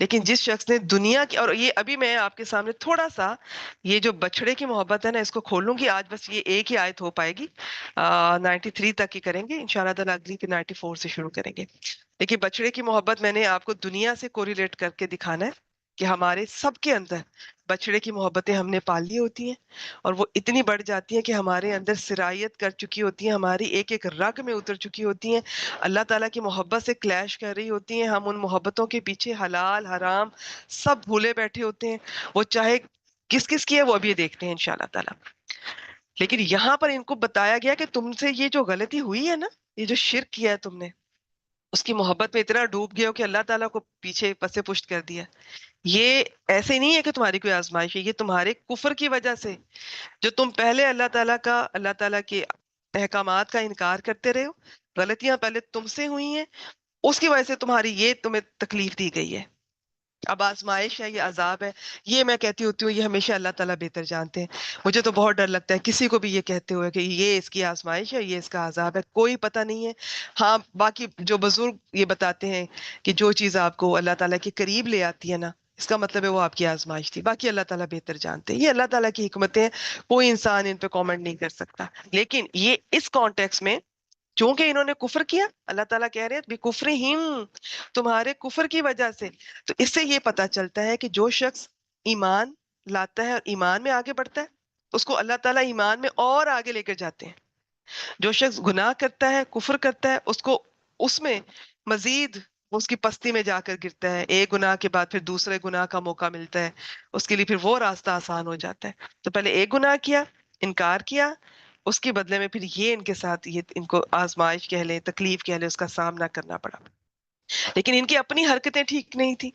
لیکن جس شخص نے دنیا کی، اور یہ ابھی میں آپ کے سامنے تھوڑا سا یہ جو بچڑے کی محبت ہے نا اس کو کھولوں گی آج، بس یہ ایک ہی آیت ہو پائے گی، 93 تک ہی کریں گے انشاءاللہ تعالیٰ، اگلی پہ 94 سے شروع کریں گے۔ دیکھیے بچڑے کی محبت میں نے آپ کو دنیا سے کوریلیٹ کر کے دکھانا ہے کہ ہمارے سب کے اندر بچڑے کی محبتیں ہم نے پال لی ہوتی ہیں، اور وہ اتنی بڑھ جاتی ہیں کہ ہمارے اندر سرایت کر چکی ہوتی ہیں، ہماری ایک ایک رگ میں اتر چکی ہوتی ہیں، اللہ تعالیٰ کی محبت سے کلیش کر رہی ہوتی ہیں، ہم ان محبتوں کے پیچھے حلال حرام سب بھولے بیٹھے ہوتے ہیں، وہ چاہے کس کس کی ہے وہ ابھی دیکھتے ہیں انشاءاللہ تعالیٰ۔ لیکن یہاں پر ان کو بتایا گیا کہ تم سے یہ جو غلطی ہوئی ہے نا، یہ جو شرک کیا ہے تم نے، اس کی محبت میں اتنا ڈوب گئے ہو کہ اللہ تعالیٰ کو پیچھے پس پشت کر دیا۔ یہ ایسے نہیں ہے کہ تمہاری کوئی آزمائش ہے، یہ تمہارے کفر کی وجہ سے، جو تم پہلے اللہ تعالیٰ کے احکامات کا انکار کرتے رہے ہو، غلطیاں پہلے تم سے ہوئی ہیں، اس کی وجہ سے تمہاری یہ تمہیں تکلیف دی گئی ہے۔ اب آزمائش ہے، یہ عذاب ہے، یہ میں کہتی ہوتی ہوں یہ ہمیشہ اللہ تعالیٰ بہتر جانتے ہیں۔ مجھے تو بہت ڈر لگتا ہے کسی کو بھی یہ کہتے ہوئے کہ یہ اس کی آزمائش ہے، یہ اس کا عذاب ہے، کوئی پتہ نہیں ہے۔ ہاں باقی جو بزرگ یہ بتاتے ہیں کہ جو چیز آپ کو اللہ تعالیٰ کے قریب لے آتی ہے نا، اس کا مطلب ہے وہ آپ کی آزمائش تھی، باقی اللہ تعالیٰ بہتر جانتے ہیں، یہ اللہ تعالیٰ کی حکمتیں ہیں، کوئی انسان ان پہ کامنٹ نہیں کر سکتا۔ لیکن یہ اس کانٹیکس میں چونکہ انہوں نے کفر کیا، اللہ تعالیٰ کہہ رہے ہیں بِكُفْرِهِمْ، تمہارے کفر کی وجہ سے، تو اس سے یہ پتا چلتا ہے کہ جو شخص ایمان لاتا ہے اور ایمان میں آگے بڑھتا ہے اس کو اللہ تعالیٰ ایمان میں اور آگے لے کر جاتے ہیں۔ جو شخص گناہ کرتا ہے، کفر کرتا ہے، اس کو اس میں مزید اس کی پستی میں جا کر گرتا ہے، ایک گناہ کے بعد پھر دوسرے گناہ کا موقع ملتا ہے، اس کے لیے پھر وہ راستہ آسان ہو جاتا ہے۔ تو پہلے ایک گناہ کیا، انکار کیا، اس کے بدلے میں پھر یہ ان کے ساتھ یہ ان کو آزمائش کہہ لیں، تکلیف کہہ لیں، اس کا سامنا کرنا پڑا۔ لیکن ان کی اپنی حرکتیں ٹھیک نہیں تھی۔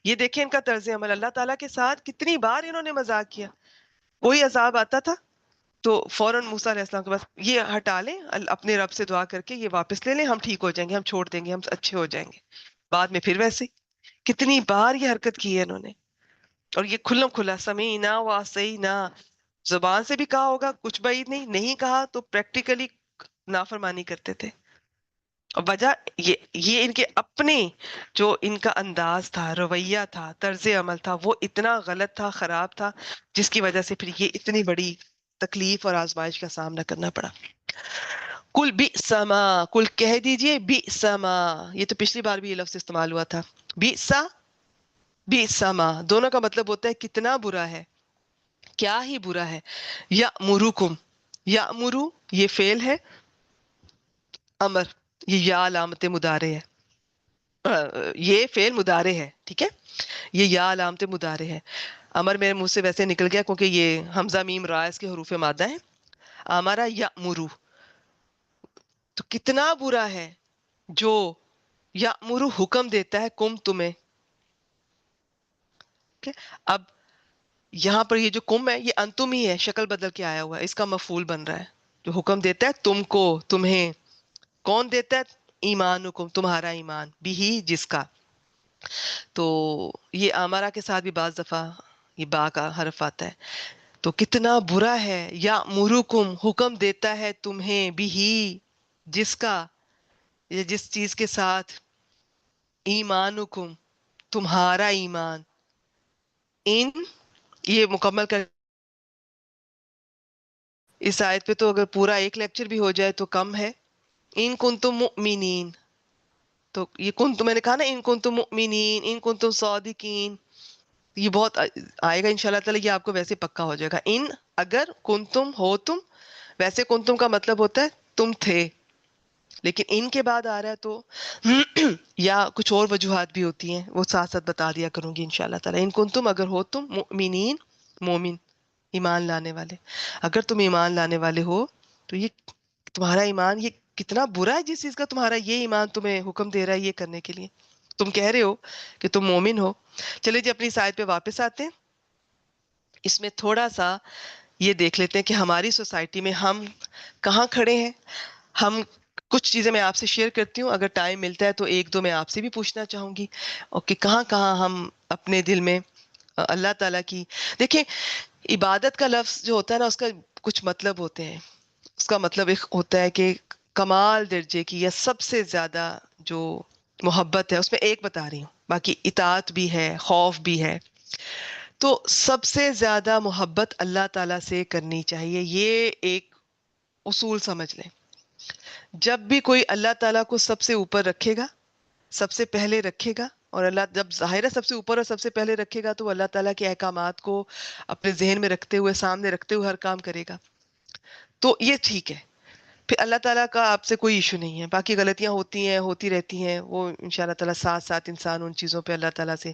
یہ دیکھیں ان کا طرز عمل، اللہ تعالیٰ کے ساتھ کتنی بار انہوں نے مذاق کیا، کوئی عذاب آتا تھا تو فوراً موسیٰ علیہ السلام کے پاس یہ ہٹا لیں، اپنے رب سے دعا کر کے یہ واپس لے لیں، ہم ٹھیک ہو جائیں گے، ہم چھوڑ دیں گے، ہم اچھے ہو جائیں گے۔ بعد میں پھر ویسے کتنی بار یہ حرکت کی ہے انہوں نے، اور یہ کھلم کھلا سمیعنا وعصینا، زبان سے بھی کہا ہوگا کچھ بعید نہیں، نہیں کہا تو پریکٹیکلی نافرمانی کرتے تھے۔ اور وجہ یہ ان کے اپنے جو ان کا انداز تھا، رویہ تھا، طرز عمل تھا، وہ اتنا غلط تھا، خراب تھا، جس کی وجہ سے پھر یہ اتنی بڑی تکلیف اور آزمائش کا سامنا کرنا پڑا۔ کل بئس ما، کل کہہ دیجئے بئس ما، یہ تو پچھلی بار بھی یہ لفظ استعمال ہوا تھا، بئس بئس ما، دونوں کا مطلب ہوتا ہے کتنا برا ہے، کیا ہی برا ہے۔ یأمرکم، یأمرو یہ فعل ہے، امر یہ یا علامت مضارع ہے، یہ فعل مضارع ہے، ٹھیک ہے، یہ یا علامت مضارع ہے۔ امر میرے منہ سے ویسے نکل گیا کیونکہ یہ حمزہ میم را اس کے حروف مادہ ہیں۔ امارا یأمرو، تو کتنا برا ہے جو یأمرو حکم دیتا ہے کم تمہیں، ٹھیک ہے؟ اب یہاں پر یہ جو کم ہے یہ انتم ہی ہے، شکل بدل کے آیا ہوا ہے، اس کا مفعول بن رہا ہے، جو حکم دیتا ہے تم کو، تمہیں، کون دیتا ہے؟ ایمانکم، تمہارا ایمان، بھی جس کا۔ تو یہ آمارہ کے ساتھ بھی بعض دفعہ یہ با کا حرف آتا ہے، تو کتنا برا ہے، یا مرکم حکم دیتا ہے تمہیں، بھی جس کا، یا جس چیز کے ساتھ، ایمانکم تمہارا ایمان، ان یہ مکمل کر اس آیت پہ تو اگر پورا ایک لیکچر بھی ہو جائے تو کم ہے۔ ان کنتم مؤمنین، تو یہ میں نے کہا نا ان کنتم مؤمنین، ان کنتم صادقین، یہ بہت آئے گا انشاءاللہ تعالی، یہ آپ کو ویسے پکا ہو جائے گا۔ ان اگر کنتم ہو تم، ویسے کنتم کا مطلب ہوتا ہے تم تھے، لیکن ان کے بعد آ رہا ہے تو یا کچھ اور وجوہات بھی ہوتی ہیں، وہ ساتھ ساتھ بتا دیا کروں گی انشاءاللہ تعالی۔ ان کنتم اگر ہو تم مؤمنین، مومن ایمان لانے والے، اگر تم ایمان لانے والے ہو تو یہ تمہارا ایمان یہ کتنا برا ہے جس چیز کا تمہارا یہ ایمان تمہیں حکم دے رہا ہے یہ کرنے کے لیے، تم کہہ رہے ہو کہ تم مومن ہو۔ چلے جی اپنی سائد پہ واپس آتے ہیں، اس میں تھوڑا سا یہ دیکھ لیتے ہیں کہ ہماری سوسائٹی میں ہم کہاں کھڑے ہیں۔ ہم کچھ چیزیں میں آپ سے شیئر کرتی ہوں، اگر ٹائم ملتا ہے تو ایک دو میں آپ سے بھی پوچھنا چاہوں گی، اور کہ کہاں کہاں ہم اپنے دل میں اللہ تعالیٰ کی، دیکھیں عبادت کا لفظ جو ہوتا ہے نا اس کا کچھ مطلب ہوتے ہیں، اس کا مطلب ایک ہوتا ہے کہ کمال درجے کی یا سب سے زیادہ جو محبت ہے، اس میں ایک بتا رہی ہوں، باقی اطاعت بھی ہے، خوف بھی ہے. تو سب سے زیادہ محبت اللہ تعالیٰ سے کرنی چاہیے، یہ ایک اصول سمجھ لیں. جب بھی کوئی اللہ تعالیٰ کو سب سے اوپر رکھے گا، سب سے پہلے رکھے گا، اور اللہ جب ظاہر ہے سب سے اوپر اور سب سے پہلے رکھے گا، تو وہ اللہ تعالیٰ کے احکامات کو اپنے ذہن میں رکھتے ہوئے، سامنے رکھتے ہوئے ہر کام کرے گا، تو یہ ٹھیک ہے. پھر اللہ تعالیٰ کا آپ سے کوئی ایشو نہیں ہے. باقی غلطیاں ہوتی ہیں، ہوتی رہتی ہیں، وہ ان شاء اللہ تعالیٰ ساتھ ساتھ انسان ان چیزوں پہ اللہ تعالیٰ سے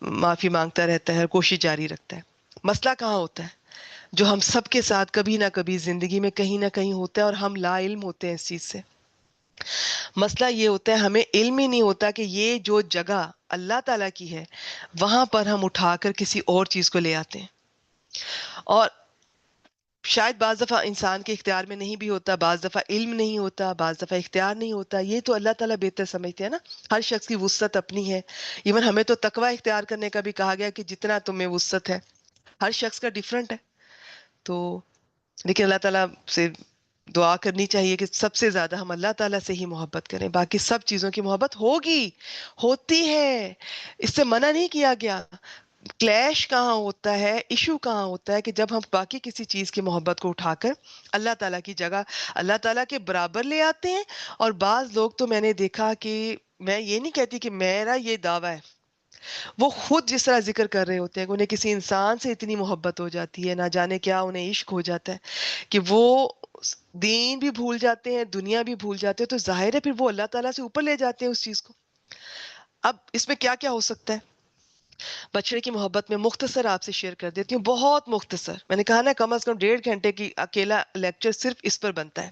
معافی مانگتا رہتا ہے، کوشش جاری رکھتا ہے. مسئلہ کہاں ہوتا ہے؟ جو ہم سب کے ساتھ کبھی نہ کبھی زندگی میں کہیں نہ کہیں ہوتا ہے، اور ہم لا علم ہوتے ہیں اس چیز سے. مسئلہ یہ ہوتا ہے ہمیں علم ہی نہیں ہوتا کہ یہ جو جگہ اللہ تعالیٰ کی ہے، وہاں پر ہم اٹھا کر کسی اور چیز کو لے آتے ہیں. اور شاید بعض دفعہ انسان کے اختیار میں نہیں بھی ہوتا، بعض دفعہ علم نہیں ہوتا، بعض دفعہ اختیار نہیں ہوتا. یہ تو اللہ تعالیٰ بہتر سمجھتے ہیں نا. ہر شخص کی وسعت اپنی ہے. ایون ہمیں تو تقوی اختیار کرنے کا بھی کہا گیا کہ جتنا تمہیں وسعت ہے. ہر شخص کا ڈیفرنٹ ہے. تو لیکن اللہ تعالیٰ سے دعا کرنی چاہیے کہ سب سے زیادہ ہم اللہ تعالیٰ سے ہی محبت کریں. باقی سب چیزوں کی محبت ہوگی، ہوتی ہے، اس سے منع نہیں کیا گیا. کلیش کہاں ہوتا ہے، ایشو کہاں ہوتا ہے کہ جب ہم باقی کسی چیز کی محبت کو اٹھا کر اللہ تعالیٰ کی جگہ اللہ تعالیٰ کے برابر لے آتے ہیں. اور بعض لوگ تو میں نے دیکھا کہ میں یہ نہیں کہتی کہ میرا یہ دعویٰ ہے، وہ خود جس طرح ذکر کر رہے ہوتے ہیں کہ انہیں کسی انسان سے اتنی محبت ہو جاتی ہے، نہ جانے کیا انہیں عشق ہو جاتا ہے کہ وہ دین بھی بھول جاتے ہیں، دنیا بھی بھول جاتے ہیں. تو ظاہر ہے پھر وہ اللہ تعالیٰ سے اوپر لے جاتے ہیں اس چیز کو. اب اس میں کیا کیا ہو سکتا ہے؟ بچڑے کی محبت میں مختصر آپ سے شیئر کر دیتی ہوں، بہت مختصر. میں نے کہا نا کم از کم 1.5 گھنٹے کی اکیلا لیکچر صرف اس پر بنتا ہے.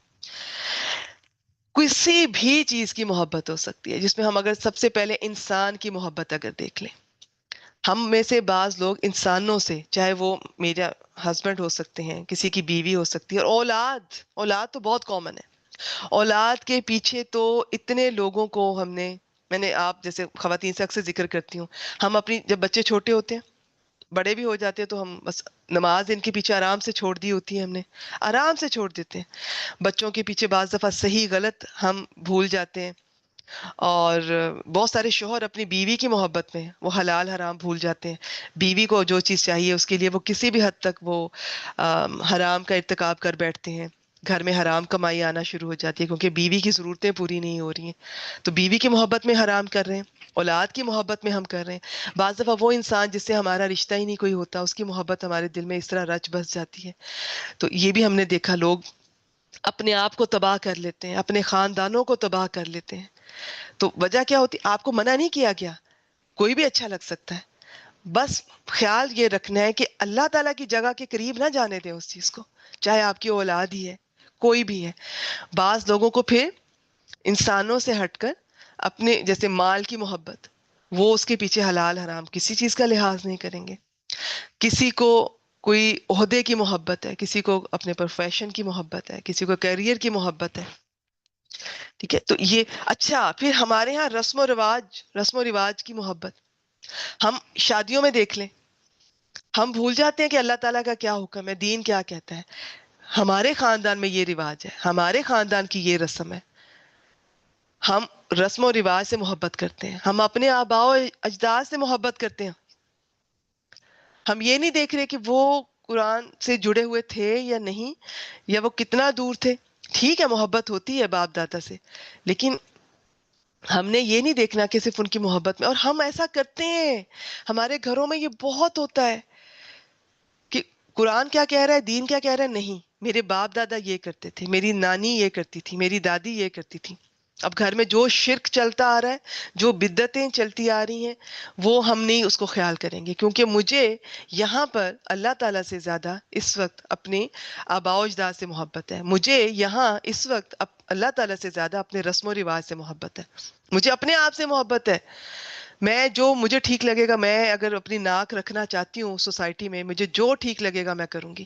کسی بھی چیز کی محبت ہو سکتی ہے، جس میں ہم اگر سب سے پہلے انسان کی محبت اگر دیکھ لیں، ہم میں سے بعض لوگ انسانوں سے، چاہے وہ میرا ہسبینڈ ہو سکتے ہیں، کسی کی بیوی ہو سکتی ہے، اور اولاد تو بہت کامن ہے. اولاد کے پیچھے تو اتنے لوگوں کو میں نے آپ جیسے خواتین سے اکثر ذکر کرتی ہوں، ہم اپنی جب بچے چھوٹے ہوتے ہیں، بڑے بھی ہو جاتے ہیں، تو ہم بس نماز ان کے پیچھے آرام سے چھوڑ دی ہوتی ہے، ہم نے آرام سے چھوڑ دیتے ہیں. بچوں کے پیچھے بعض دفعہ صحیح غلط ہم بھول جاتے ہیں. اور بہت سارے شوہر اپنی بیوی کی محبت میں وہ حلال حرام بھول جاتے ہیں. بیوی کو جو چیز چاہیے اس کے لیے وہ کسی بھی حد تک وہ حرام کا ارتکاب کر بیٹھتے ہیں. گھر میں حرام کمائی آنا شروع ہو جاتی ہے کیونکہ بیوی کی ضرورتیں پوری نہیں ہو رہی ہیں، تو بیوی کی محبت میں حرام کر رہے ہیں، اولاد کی محبت میں ہم کر رہے ہیں. بعض دفعہ وہ انسان جس سے ہمارا رشتہ ہی نہیں کوئی ہوتا، اس کی محبت ہمارے دل میں اس طرح رچ بس جاتی ہے. تو یہ بھی ہم نے دیکھا، لوگ اپنے آپ کو تباہ کر لیتے ہیں، اپنے خاندانوں کو تباہ کر لیتے ہیں. تو وجہ کیا ہوتی؟ آپ کو منع نہیں کیا گیا، کوئی بھی اچھا لگ سکتا ہے. بس خیال یہ رکھنا ہے کہ اللہ تعالیٰ کی جگہ کے قریب نہ جانے دیں اس چیز کو، چاہے آپ کی اولاد ہی ہے، کوئی بھی ہے. بعض لوگوں کو پھر انسانوں سے ہٹ کر اپنے جیسے مال کی محبت، وہ اس کے پیچھے حلال حرام کسی چیز کا لحاظ نہیں کریں گے. کسی کو کوئی عہدے کی محبت ہے، کسی کو اپنے پروفیشن کی محبت ہے، کسی کو کیریئر کی محبت ہے. ٹھیک ہے، تو یہ اچھا. پھر ہمارے ہاں رسم و رواج کی محبت ہم شادیوں میں دیکھ لیں، ہم بھول جاتے ہیں کہ اللہ تعالیٰ کا کیا حکم ہے، دین کیا کہتا ہے. ہمارے خاندان میں یہ رواج ہے، ہمارے خاندان کی یہ رسم ہے، ہم رسم و رواج سے محبت کرتے ہیں، ہم اپنے آباء و اجداد سے محبت کرتے ہیں. ہم یہ نہیں دیکھ رہے کہ وہ قرآن سے جڑے ہوئے تھے یا نہیں، یا وہ کتنا دور تھے. ٹھیک ہے، محبت ہوتی ہے باپ دادا سے، لیکن ہم نے یہ نہیں دیکھنا کہ صرف ان کی محبت میں. اور ہم ایسا کرتے ہیں، ہمارے گھروں میں یہ بہت ہوتا ہے کہ قرآن کیا کہہ رہا ہے، دین کیا کہہ رہا ہے. نہیں، میرے باپ دادا یہ کرتے تھے، میری نانی یہ کرتی تھی، میری دادی یہ کرتی تھی. اب گھر میں جو شرک چلتا آ رہا ہے، جو بدعتیں چلتی آ رہی ہیں، وہ ہم نہیں اس کو خیال کریں گے، کیونکہ مجھے یہاں پر اللہ تعالیٰ سے زیادہ اس وقت اپنے آباء و اجداد سے محبت ہے. مجھے یہاں اس وقت اللہ تعالیٰ سے زیادہ اپنے رسم و رواج سے محبت ہے. مجھے اپنے آپ سے محبت ہے. میں جو مجھے ٹھیک لگے گا، میں اگر اپنی ناک رکھنا چاہتی ہوں سوسائٹی میں، مجھے جو ٹھیک لگے گا میں کروں گی.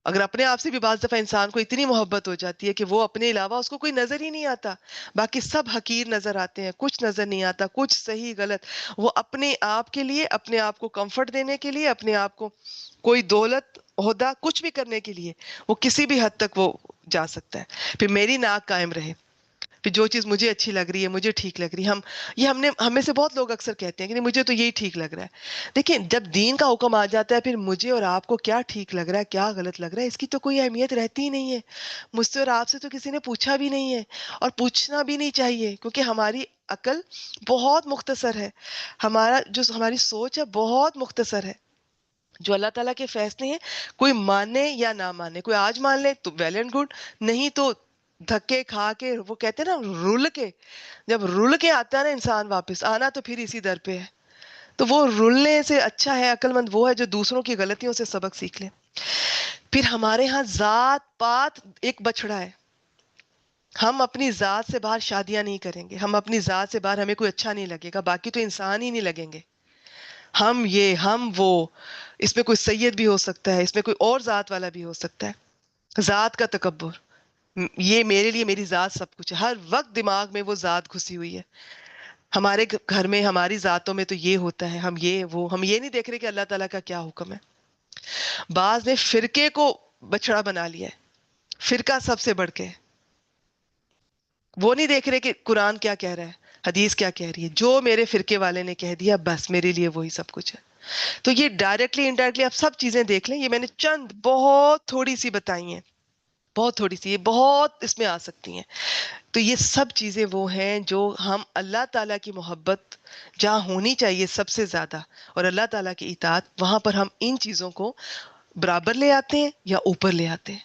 اگر اپنے آپ سے بھی بعض دفعہ انسان کو اتنی محبت ہو جاتی ہے کہ وہ اپنے علاوہ اس کو کوئی نظر ہی نہیں آتا، باقی سب حقیر نظر آتے ہیں، کچھ نظر نہیں آتا، کچھ صحیح غلط. وہ اپنے آپ کے لیے، اپنے آپ کو کمفرٹ دینے کے لیے، اپنے آپ کو کوئی دولت عہدہ کچھ بھی کرنے کے لیے وہ کسی بھی حد تک وہ جا سکتا ہے. پھر میری ناک قائم رہے، پھر جو چیز مجھے اچھی لگ رہی ہے، مجھے ٹھیک لگ رہی ہے، ہم میں سے بہت لوگ اکثر کہتے ہیں کہ نہیں مجھے تو یہی ٹھیک لگ رہا ہے. دیکھیں جب دین کا حکم آ جاتا ہے، پھر مجھے اور آپ کو کیا ٹھیک لگ رہا ہے کیا غلط لگ رہا ہے اس کی تو کوئی اہمیت رہتی ہی نہیں ہے. مجھ سے اور آپ سے تو کسی نے پوچھا بھی نہیں ہے، اور پوچھنا بھی نہیں چاہیے، کیونکہ ہماری عقل بہت مختصر ہے، ہماری سوچ ہے بہت مختصر ہے. جو اللہ تعالیٰ کے فیصلے ہیں، کوئی مانے یا نہ مانے، کوئی آج مان لے تو ویل اینڈ گڈ، نہیں تو دھکے کھا کے، وہ کہتے ہیں نا رول کے، جب رول کے آتا ہے نا انسان واپس آنا تو پھر اسی در پہ ہے. تو وہ رولنے سے اچھا ہے، عقل مند وہ ہے جو دوسروں کی غلطیوں سے سبق سیکھ لے. پھر ہمارے ہاں ذات پات ایک بچڑا ہے. ہم اپنی ذات سے باہر شادیاں نہیں کریں گے، ہم اپنی ذات سے باہر ہمیں کوئی اچھا نہیں لگے گا، باقی تو انسان ہی نہیں لگیں گے. ہم یہ ہم وہ، اس میں کوئی سید بھی ہو سکتا ہے، اس میں کوئی اور ذات والا بھی ہو سکتا ہے. ذات کا تکبر، یہ میرے لیے میری ذات سب کچھ ہے، ہر وقت دماغ میں وہ ذات گھسی ہوئی ہے. ہمارے گھر میں ہماری ذاتوں میں تو یہ ہوتا ہے، ہم یہ نہیں دیکھ رہے کہ اللہ تعالیٰ کا کیا حکم ہے. بعض نے فرقے کو بچڑا بنا لیا ہے، فرقہ سب سے بڑھ کے، وہ نہیں دیکھ رہے کہ قرآن کیا کہہ رہا ہے، حدیث کیا کہہ رہی ہے. جو میرے فرقے والے نے کہہ دیا بس میرے لیے وہی سب کچھ ہے. تو یہ ڈائریکٹلی انڈائریکٹلی آپ سب چیزیں دیکھ لیں، یہ میں نے چند بہت تھوڑی سی بتائی ہیں، بہت تھوڑی سی، یہ بہت اس میں آ سکتی ہیں. تو یہ سب چیزیں وہ ہیں جو ہم اللہ تعالیٰ کی محبت جہاں ہونی چاہیے سب سے زیادہ، اور اللہ تعالیٰ کی اطاعت، وہاں پر ہم ان چیزوں کو برابر لے آتے ہیں یا اوپر لے آتے ہیں.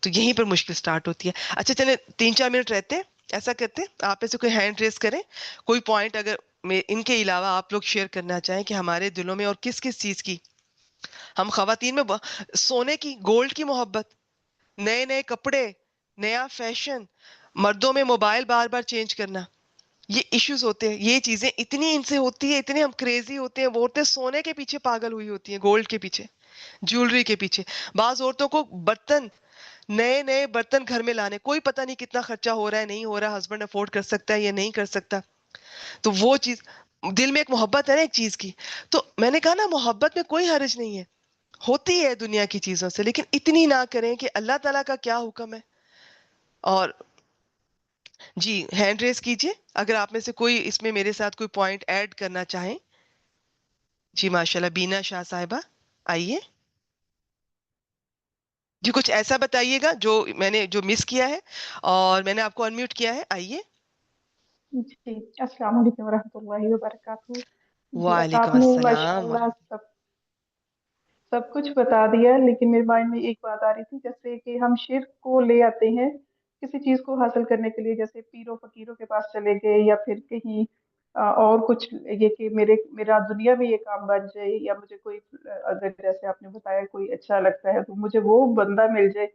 تو یہیں پر مشکل سٹارٹ ہوتی ہے. اچھا چلیں 3-4 منٹ رہتے ہیں، ایسا کرتے ہیں آپ میں سے کوئی ہینڈ ریز کریں، کوئی پوائنٹ اگر ان کے علاوہ آپ لوگ شیئر کرنا چاہیں کہ ہمارے دلوں میں اور کس کس چیز کی، ہم خواتین میں سونے کی، گولڈ کی محبت، نئے نئے کپڑے، نیا فیشن، مردوں میں موبائل بار بار چینج کرنا، یہ ایشوز ہوتے ہیں. یہ چیزیں اتنی ان سے ہوتی ہیں، اتنے ہم کریزی ہوتے ہیں. وہ عورتیں سونے کے پیچھے پاگل ہوئی ہوتی ہیں، گولڈ کے پیچھے، جیولری کے پیچھے. بعض عورتوں کو برتن، نئے نئے برتن گھر میں لانے، کوئی پتہ نہیں کتنا خرچہ ہو رہا ہے نہیں ہو رہا، ہسبینڈ افورڈ کر سکتا ہے یا نہیں کر سکتا. تو وہ چیز، دل میں ایک محبت ہے نا ایک چیز کی. تو میں نے کہا نا محبت میں کوئی حرج نہیں ہے، ہوتی ہے دنیا کی چیزوں سے، لیکن اتنی نہ کریں کہ اللہ تعالیٰ کا کیا حکم ہے. اور جی ہینڈ ریز کیجئے اگر آپ میں سے کوئی اس میں میرے ساتھ کوئی پوائنٹ ایڈ کرنا چاہیں. جی ماشاءاللہ بینا شاہ صاحبہ آئیے. جی کچھ ایسا بتائیے گا جو میں نے جو مس کیا ہے، اور میں نے آپ کو انمیوٹ کیا ہے، آئیے. جی السلام علیکم ورحمۃ اللہ وبرکاتہ. جی وعلیکم آپ نے السلام ماشاءاللہ سب کچھ بتا دیا، لیکن میرے مائنڈ میں ایک بات آ رہی تھی، جیسے کہ ہم شرک کو لے آتے ہیں کسی چیز کو حاصل کرنے کے لیے، جیسے پیروں فقیروں کے پاس چلے گئے یا پھر کہیں اور کچھ، یہ کہ میرا دنیا میں یہ کام بن جائے، یا مجھے کوئی اگر جیسے آپ نے بتایا کوئی اچھا لگتا ہے تو مجھے وہ بندہ مل جائے،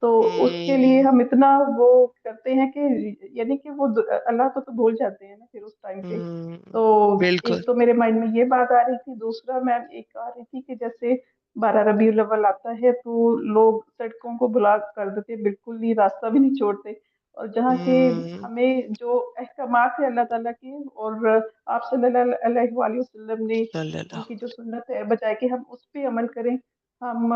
تو اس کے لیے ہم، ہم اتنا وہ کرتے ہیں کہ یعنی کہ وہ اللہ کو تو بھول جاتے ہیں نا پھر اس ٹائم پہ. ہم، تو بالکل. ایک تو میرے مائنڈ میں یہ بات آ رہی تھی، دوسرا میں ایک آ رہی تھی کہ جیسے 12 ربیع الاول آتا ہے تو لوگ سڑکوں کو بلاک کر دیتے، بالکل ہی راستہ بھی نہیں چھوڑتے. اور جہاں کے ہم، ہمیں جو احکامات ہیں اللہ تعالیٰ کے، اور آپ صلی اللہ علیہ وآلہ وسلم نے صلی ان اللہ. کی جو سنت ہے بجائے کہ ہم اس پہ عمل کریں، ہم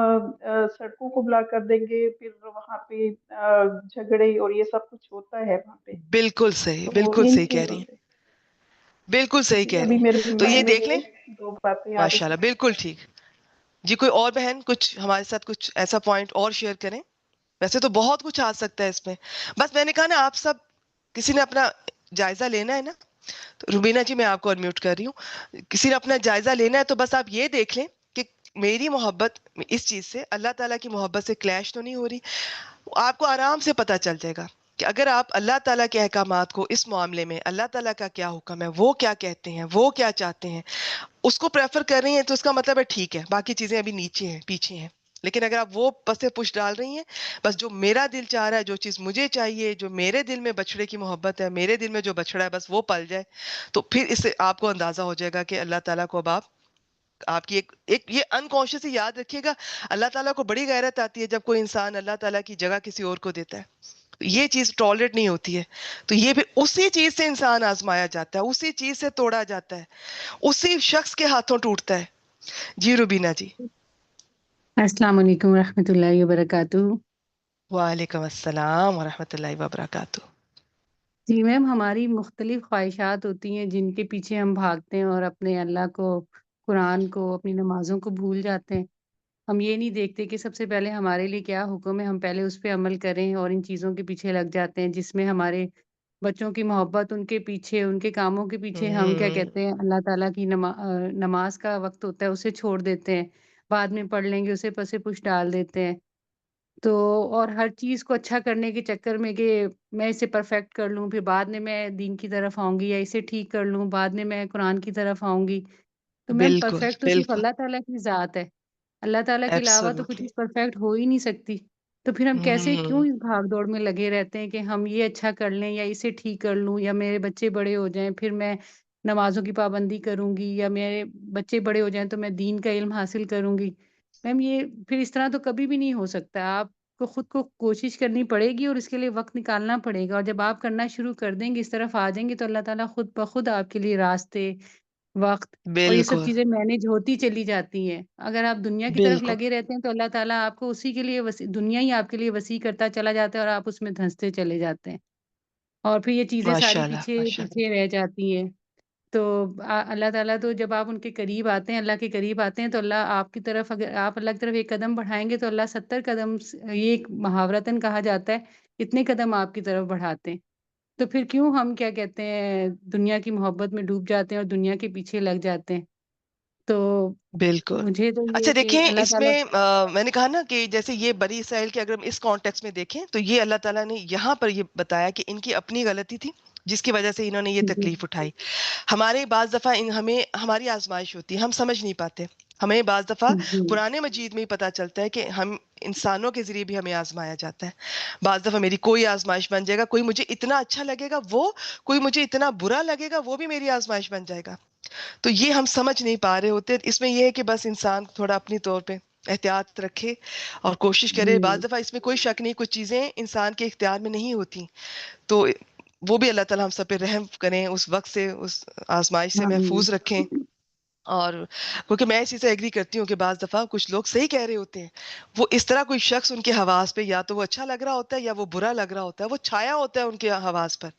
سڑکوں کو بلاک کر دیں گے، پھر وہاں پہ جھگڑے اور یہ سب کچھ ہوتا ہے وہاں پہ. بالکل صحیح، تو بالکل ان صحیح کہہ رہی چیزوں ہیں، سے بالکل صحیح جی کہہ رہی ابھی میرے ہیں. تو یہ مائنڈ میں دیکھ لیں. یہ 2 باتیں آ رہی ماشاءاللہ تھی. بالکل ٹھیک. جی کوئی اور بہن کچھ ہمارے ساتھ کچھ ایسا پوائنٹ اور شیئر کریں. ویسے تو بہت کچھ آ سکتا ہے اس میں، بس میں نے کہا نا آپ سب کسی نے اپنا جائزہ لینا ہے نا. تو روبینہ جی میں آپ کو انمیوٹ کر رہی ہوں. کسی نے اپنا جائزہ لینا ہے تو بس آپ یہ دیکھ لیں کہ میری محبت اس چیز سے، اللہ تعالیٰ کی محبت سے کلیش تو نہیں ہو رہی. آپ کو آرام سے پتہ چل جائے گا کہ اگر آپ اللہ تعالیٰ کے احکامات کو اس معاملے میں، اللہ تعالیٰ کا کیا حکم ہے، وہ کیا کہتے ہیں، وہ کیا چاہتے ہیں، اس کو پریفر کر رہی ہیں تو اس کا مطلب ہے ٹھیک ہے، باقی چیزیں ابھی نیچے ہیں، پیچھے ہیں. لیکن اگر آپ وہ پس پش ڈال رہی ہیں، بس جو میرا دل چاہ رہا ہے، جو چیز مجھے چاہیے، جو میرے دل میں بچڑے کی محبت ہے، میرے دل میں جو بچڑا ہے بس وہ پل جائے، تو پھر اس سے آپ کو اندازہ ہو جائے گا کہ اللہ تعالیٰ کو اب آپ کی ایک یہ انکانشیس ہی یاد رکھیے گا. اللہ تعالیٰ کو بڑی غیرت آتی ہے جب کوئی انسان اللہ تعالیٰ کی جگہ کسی اور کو دیتا ہے. یہ چیز ٹالریٹ نہیں ہوتی ہے. تو یہ بھی اسی چیز سے انسان آزمایا جاتا ہے، اسی چیز سے توڑا جاتا ہے، اسی شخص کے ہاتھوں ٹوٹتا ہے. جی روبینہ جی. السلام علیکم ورحمۃ اللہ وبرکاتہ. وعلیکم السلام ورحمۃ اللہ وبرکاتہ. جی میم، ہماری مختلف خواہشات ہوتی ہیں جن کے پیچھے ہم بھاگتے ہیں اور اپنے اللہ کو، قرآن کو، اپنی نمازوں کو بھول جاتے ہیں۔ ہم یہ نہیں دیکھتے کہ سب سے پہلے ہمارے لیے کیا حکم ہے، ہم پہلے اس پہ عمل کریں اور ان چیزوں کے پیچھے لگ جاتے ہیں جس میں ہمارے بچوں کی محبت، ان کے پیچھے، ان کے کاموں کے پیچھے ہم کیا ہوں، کہتے ہیں، اللہ تعالیٰ کی نماز کا وقت ہوتا ہے اسے چھوڑ دیتے ہیں، بعد میں پڑھ لیں گے اسے پسے پش ڈال دیتے ہیں۔ تو اور ہر چیز کو اچھا کرنے کے چکر میں کہ میں اسے پرفیکٹ کر لوں، پھر بعد میں دین کی طرف آؤں گی، یا اسے ٹھیک کر لوں، بعد میں قرآن کی طرف آؤں گی۔ تو میم بالکل پرفیکٹ تو صرف بالکل، اللہ تعالیٰ کی ذات ہے، اللہ تعالیٰ کے علاوہ تو کوئی ایبسولوٹلی، چیز پرفیکٹ ہو ہی نہیں سکتی۔ تو پھر ہم کیسے کیوں ہوں، اس بھاگ دوڑ میں لگے رہتے ہیں کہ ہم یہ اچھا کر لیں یا اسے ٹھیک کر لوں یا میرے بچے بڑے ہو جائیں پھر میں نمازوں کی پابندی کروں گی، یا میرے بچے بڑے ہو جائیں تو میں دین کا علم حاصل کروں گی۔ میم یہ پھر اس طرح تو کبھی بھی نہیں ہو سکتا، آپ کو خود کو کوشش کرنی پڑے گی اور اس کے لیے وقت نکالنا پڑے گا، اور جب آپ کرنا شروع کر دیں گے، اس طرف آ جائیں گے، تو اللہ تعالیٰ خود بخود آپ کے لیے راستے، وقت اور یہ سب بالکل چیزیں مینیج ہوتی چلی جاتی ہیں۔ اگر آپ دنیا کی طرف بالکل، لگے رہتے ہیں تو اللہ تعالیٰ آپ کو اسی کے لیے دنیا ہی آپ کے لیے وسیع کرتا چلا جاتا ہے اور آپ اس میں دھنستے چلے جاتے ہیں، اور پھر یہ چیزیں ماشاء ساری اللہ پیچھے ماشاء اللہ، پیچھے رہ جاتی ہیں۔ تو اللہ تعالیٰ تو جب آپ ان کے قریب آتے ہیں، اللہ کے قریب آتے ہیں، تو اللہ آپ کی طرف، اگر آپ اللہ کی طرف ایک قدم بڑھائیں گے تو اللہ 70 قدم یہ ایک محاورتاً کہا جاتا ہے، اتنے قدم آپ کی طرف بڑھاتے ہیں۔ تو پھر کیوں ہم کیا کہتے ہیں دنیا کی محبت میں ڈوب جاتے ہیں اور دنیا کے پیچھے لگ جاتے ہیں؟ تو بالکل۔ مجھے تو یہ اچھا ہے کہ دیکھیں، اللہ اس تعالیٰ میں میں نے کہا نا کہ جیسے یہ بنی اسرائیل کے اگر ہم اس کانٹیکس میں دیکھیں تو یہ اللہ تعالیٰ نے یہاں پر یہ بتایا کہ ان کی اپنی غلطی تھی جس کی وجہ سے انہوں نے یہ جی تکلیف اٹھائی۔ ہمارے بعض دفعہ ہمیں ہماری آزمائش ہوتی ہے، ہم سمجھ نہیں پاتے، ہمیں بعض دفعہ جی قرآن مجید میں ہی پتا چلتا ہے کہ ہم انسانوں کے ذریعے بھی ہمیں آزمایا جاتا ہے۔ بعض دفعہ میری کوئی آزمائش بن جائے گا، کوئی مجھے اتنا اچھا لگے گا وہ، کوئی مجھے اتنا برا لگے گا وہ بھی میری آزمائش بن جائے گا۔ تو یہ ہم سمجھ نہیں پا رہے ہوتے، اس میں یہ ہے کہ بس انسان تھوڑا اپنی طور پہ احتیاط رکھے اور کوشش کرے۔ جی بعض دفعہ اس میں کوئی شک نہیں، کچھ چیزیں انسان کے اختیار میں نہیں ہوتی، تو وہ بھی اللہ تعالیٰ ہم سب پہ رحم کریں، اس وقت سے، اس آزمائش سے آمین محفوظ رکھیں۔ اور کیونکہ میں اسی سے ایگری کرتی ہوں کہ بعض دفعہ کچھ لوگ صحیح کہہ رہے ہوتے ہیں، وہ اس طرح کوئی شخص ان کے حواس پہ یا تو وہ اچھا لگ رہا ہوتا ہے یا وہ برا لگ رہا ہوتا ہے، وہ چھایا ہوتا ہے ان کے حواس پر۔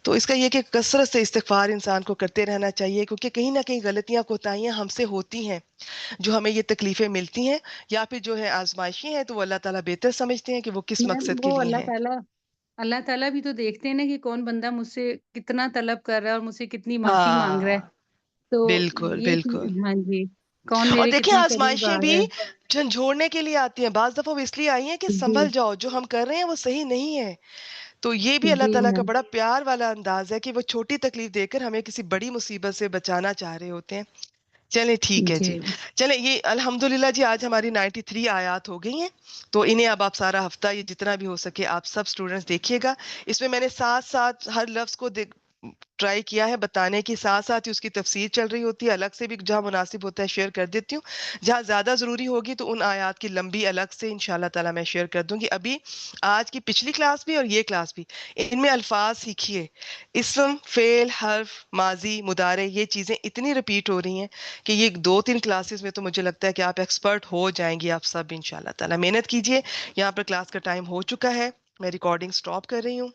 تو اس کا یہ کہ کثرت سے استغفار انسان کو کرتے رہنا چاہیے، کیونکہ کہیں نہ کہیں غلطیاں کوتاہیاں ہم سے ہوتی ہیں جو ہمیں یہ تکلیفیں ملتی ہیں، یا پھر جو ہے آزمائشیں ہیں تو وہ اللہ تعالیٰ بہتر سمجھتے ہیں کہ وہ کس میم، مقصد کے وہ لیے اللہ ہیں۔ تعالیٰ، اللہ تعالیٰ بھی تو دیکھتے ہیں نا کہ کون بندہ مجھ سے کتنا طلب کر رہا ہے اور مجھ سے کتنی معافی مانگ رہا ہاں، ہے۔ تو بالکل یہ بالکل۔ چیز، ہاں جی، کون اور میرے دیکھیں کتنے قریب آزمائشیں آ بھی رہا جھنجھوڑنے کے لیے آتی ہیں، بعض دفعہ وہ اس لیے آئی ہیں کہ ہے۔ جی سنبھل جاؤ، جو ہم کر رہے ہیں وہ صحیح نہیں ہے۔ تو یہ بھی اللہ جی تعالیٰ کا میم، بڑا پیار والا انداز ہے کہ وہ چھوٹی تکلیف دے کر ہمیں کسی بڑی مصیبت سے بچانا چاہ رہے ہوتے ہیں۔ چلیں ٹھیک ہے جی جی، چلیں یہ الحمدللہ جی آج ہماری 93 آیات ہو گئی ہیں، تو انہیں اب آپ سارا ہفتہ یہ جتنا بھی ہو سکے آپ سب سٹوڈنٹس دیکھیے گا۔ اس میں میں نے ساتھ ساتھ ہر لفظ کو ٹرائی کیا ہے بتانے کی، ساتھ ساتھ ہی اس کی تفسیر چل رہی ہوتی ہے، الگ سے بھی جہاں مناسب ہوتا ہے شیئر کر دیتی ہوں، جہاں زیادہ ضروری ہوگی تو ان آیات کی لمبی الگ سے انشاءاللہ تعالی میں شیئر کر دوں گی۔ ابھی آج کی پچھلی کلاس بھی اور یہ کلاس بھی، ان میں الفاظ سیکھیے، اسم، فعل، حرف، ماضی، مضارع، یہ چیزیں اتنی ریپیٹ ہو رہی ہیں کہ یہ 2-3 کلاسز میں تو مجھے لگتا ہے کہ آپ ایکسپرٹ ہو جائیں گی آپ سب انشاءاللہ تعالی۔ محنت کیجئے۔ یہاں پر کلاس کا ٹائم ہو چکا ہے، میں ریکارڈنگ سٹاپ کر رہی ہوں۔